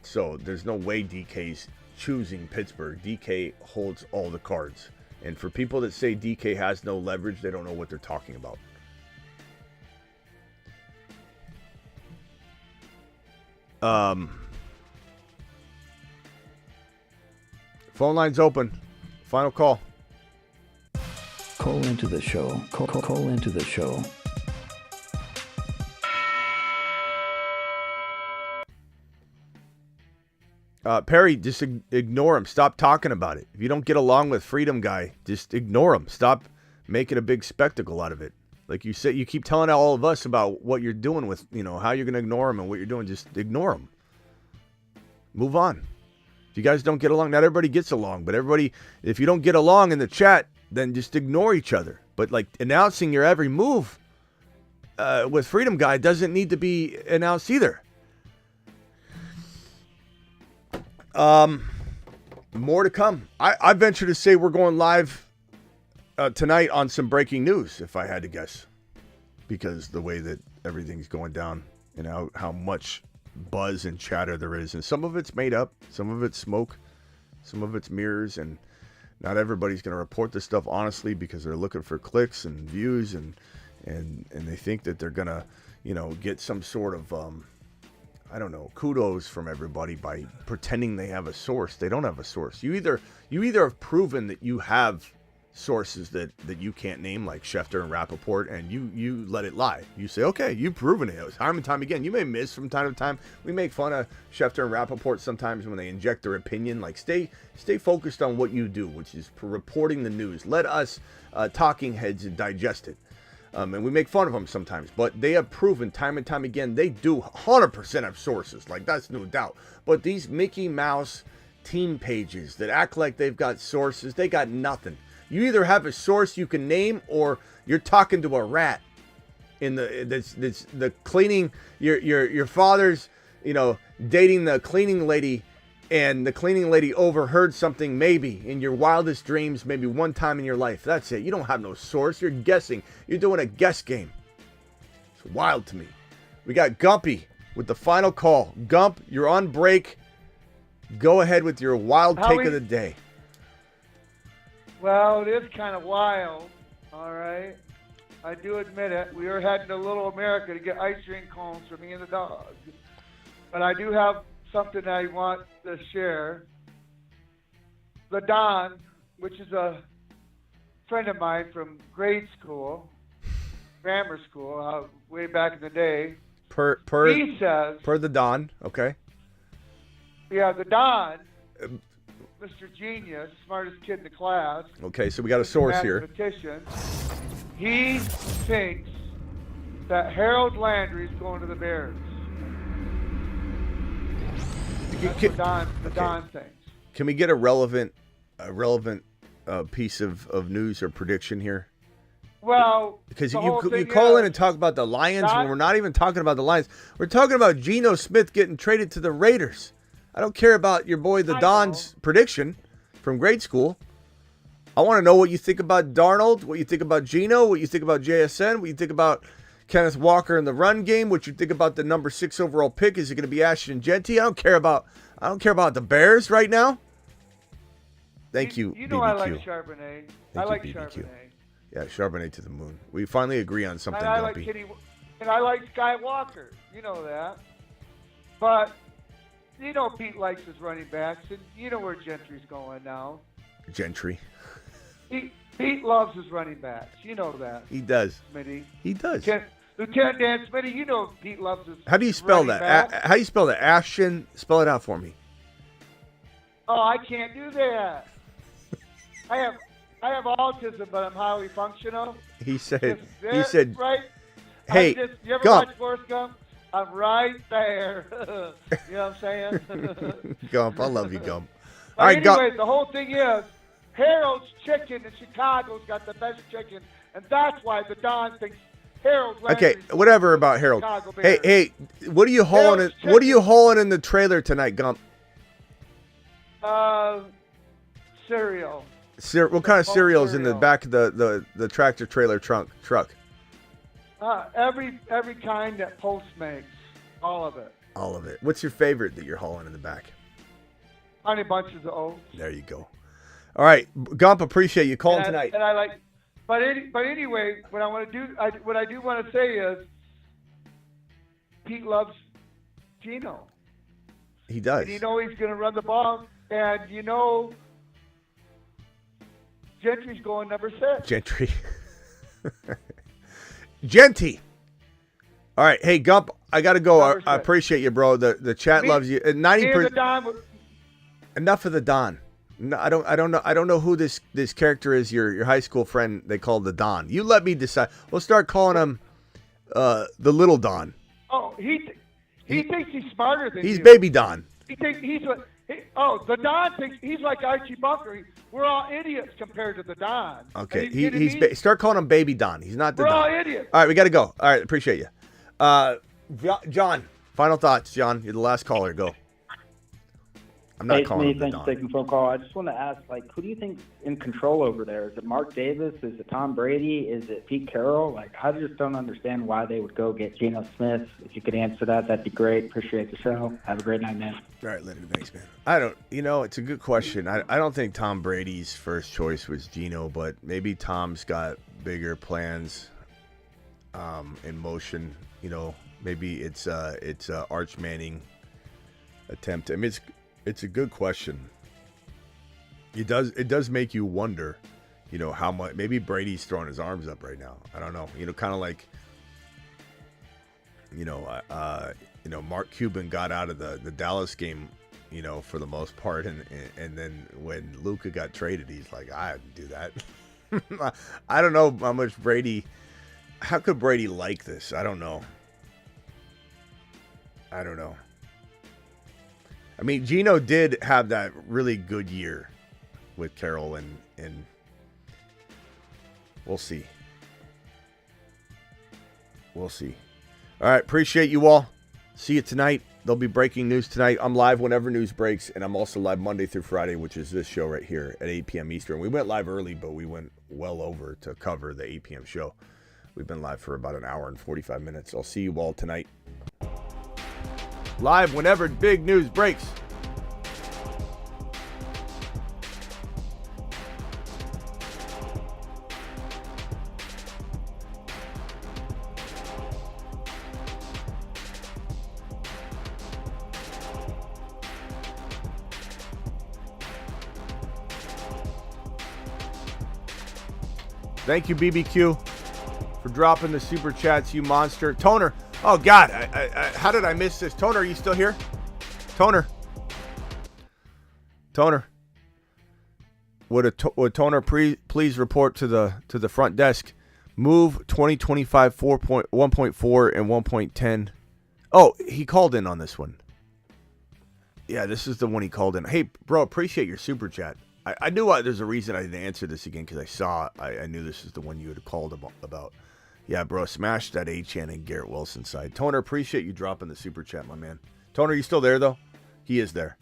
So there's no way DK's choosing Pittsburgh. DK holds all the cards. And for people that say DK has no leverage, they don't know what they're talking about. Phone line's open. Final call. Call into the show. Call into the show. Perry, just ignore him. Stop talking about it. If you don't get along with Freedom Guy, just ignore him. Stop making a big spectacle out of it. Like you said, you keep telling all of us about what you're doing with, how you're going to ignore him and what you're doing. Just ignore him. Move on. If you guys don't get along, not everybody gets along, but everybody, if you don't get along in the chat, then just ignore each other. But like announcing your every move with Freedom Guy doesn't need to be announced either. More to come. I venture to say we're going live tonight on some breaking news, if I had to guess, because the way that everything's going down and how much buzz and chatter there is, and some of it's made up, some of it's smoke, some of it's mirrors, and not everybody's going to report this stuff honestly because they're looking for clicks and views, and they think that they're going to, get some sort of kudos from everybody by pretending they have a source. They don't have a source. You either have proven that you have sources that you can't name, like Schefter and Rappaport, and you let it lie. You say, okay, you've proven it. Time and time again. You may miss from time to time. We make fun of Schefter and Rappaport sometimes when they inject their opinion. Like, stay focused on what you do, which is reporting the news. Let us talking heads digest it. And we make fun of them sometimes, but they have proven time and time again they do 100% have sources. Like, that's no doubt. But these Mickey Mouse team pages that act like they've got sources, they got nothing. You either have a source you can name, or you're talking to a rat in the cleaning. Your father's dating the cleaning lady, and the cleaning lady overheard something maybe in your wildest dreams, maybe one time in your life. That's it. You don't have no source. You're guessing. You're doing a guess game. It's wild to me. We got Gumpy with the final call. Gump, you're on break. Go ahead with your wild take of the day. Well, it is kind of wild, all right? I do admit it. We were heading to Little America to get ice cream cones for me and the dog. But I do have something I want to share. The Don, which is a friend of mine from grade school, grammar school, way back in the day. He says, per the Don, okay. Yeah, the Don, Mr. Genius, smartest kid in the class. Okay, so we got a source here. Mathematician. He thinks that Harold Landry's going to the Bears. That's what Don thinks. Can we get a relevant piece of news or prediction here? Well, because you call in and talk about the Lions when we're not even talking about the Lions. We're talking about Geno Smith getting traded to the Raiders. I don't care about your boy the Don's prediction from grade school. I want to know what you think about Darnold, what you think about Geno, what you think about JSN, what you think about Kenneth Walker in the run game, what you think about the number 6 overall pick. Is it going to be Ashton Genty? I don't care about the Bears right now. Thank you. You know, BBQ. I like Charbonnet. I like Charbonnet. Yeah, Charbonnet to the moon. We finally agree on something. And I like and I like Skywalker. You know that. But you know Pete likes his running backs, and you know where Gentry's going now. Gentry. Pete loves his running backs. You know that. He does. Smitty. He does. Lieutenant Dan Smitty, you know Pete loves his. How do you spell that? How do you spell that? Ashton. Spell it out for me. Oh, I can't do that. I have autism, but I'm highly functional. He said. Right. Hey, you ever Gump. watch Forrest Gump? I'm right there. You know what I'm saying? Gump, I love you, Gump. But All right, anyway, Gump. the whole thing is Harold's Chicken in Chicago's got the best chicken, and that's why the Don thinks Harold Okay, Landry's whatever about Harold. Chicago Hey, Bears. what are you hauling? Harold's What are you hauling in the trailer tonight, Gump? Cereal. What kind of Bulk cereals in the cereal. back of the tractor trailer truck? Every kind that Post makes, all of it. All of it. What's your favorite that you're hauling in the back? Honey bunches of oats. There you go. All right, Gump, appreciate you calling tonight. And I like, but anyway, what I want to do, what I do want to say is, Pete loves Geno. He does. And he's going to run the ball, and Gentry's going number 6. Gentry. Genty. All right, hey Gump, I gotta go. I appreciate you, bro. The chat loves you. 90%. Enough of the Don. No, I don't know who this character is. Your high school friend they called the Don. You let me decide. We'll start calling him the Little Don. Oh, he thinks he's smarter than He's you. Baby Don. He thinks the Don thinks he's like Archie Bunker. We're all idiots compared to the Don. Okay, And he's start calling him Baby Don. He's not the We're Don. all idiots. All right, we got to go. All right, appreciate you. John, final thoughts. John, you're the last caller. Go. I'm not calling him the Thanks Don. for taking the phone call. I just want to ask, who do you think's in control over there? Is it Mark Davis? Is it Tom Brady? Is it Pete Carroll? I just don't understand why they would go get Gino Smith. If you could answer that, that'd be great. Appreciate the show. Have a great night, man. All right, Leonard, thanks, man. I don't, it's a good question. I don't think Tom Brady's first choice was Geno, but maybe Tom's got bigger plans in motion. Maybe it's Arch Manning attempt. I mean, it's a good question. It does make you wonder, how much. Maybe Brady's throwing his arms up right now. I don't know. Kind of like, Mark Cuban got out of the Dallas game, for the most part, and then when Luka got traded, he's like, I didn't do that. I don't know how much Brady. How could Brady like this? I don't know. I mean, Geno did have that really good year with Carroll, and we'll see. All right, appreciate you all. See you tonight. There'll be breaking news tonight. I'm live whenever news breaks, and I'm also live Monday through Friday, which is this show right here at 8 p.m. Eastern. We went live early, but we went well over to cover the 8 p.m. show. We've been live for about an hour and 45 minutes. I'll see you all tonight. Live whenever big news breaks. Thank you, BBQ, for dropping the super chats, you monster. Toner. Oh, God. How did I miss this? Toner, are you still here? Toner. Would Toner please report to the front desk? Move 2025 1.4 and 1.10. Oh, he called in on this one. Yeah, this is the one he called in. Hey, bro, appreciate your super chat. I knew there's a reason I didn't answer this again because I knew this is the one you had called about. Yeah, bro, smash that H-Chan and Garrett Wilson side. Toner, appreciate you dropping the super chat, my man. Toner, you still there, though? He is there.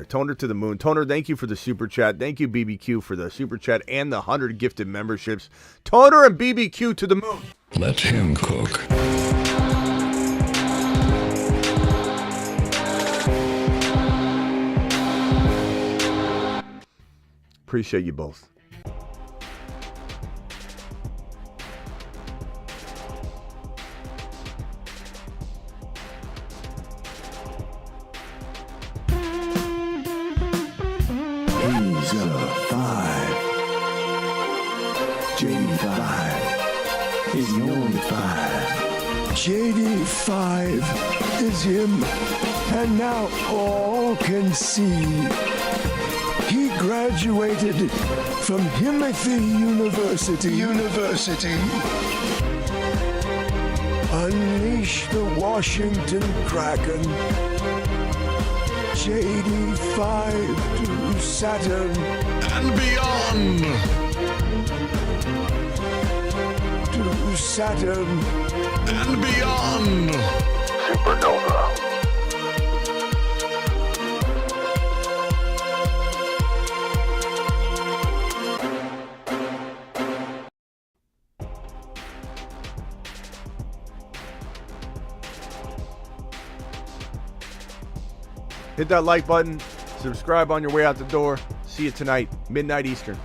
Toner to the moon. Toner, thank you for the super chat. Thank you, BBQ, for the super chat and the 100 gifted memberships. Toner and BBQ to the moon. Let him cook. Appreciate you both. He's a 5. JD5 is the only 5. JD5 is him, and now all can see. He graduated from Himothy University. Unleash the Washington Kraken. JD5 to Saturn and beyond. To Saturn, and beyond. Supernova. Hit that like button. Subscribe on your way out the door. See you tonight, midnight Eastern.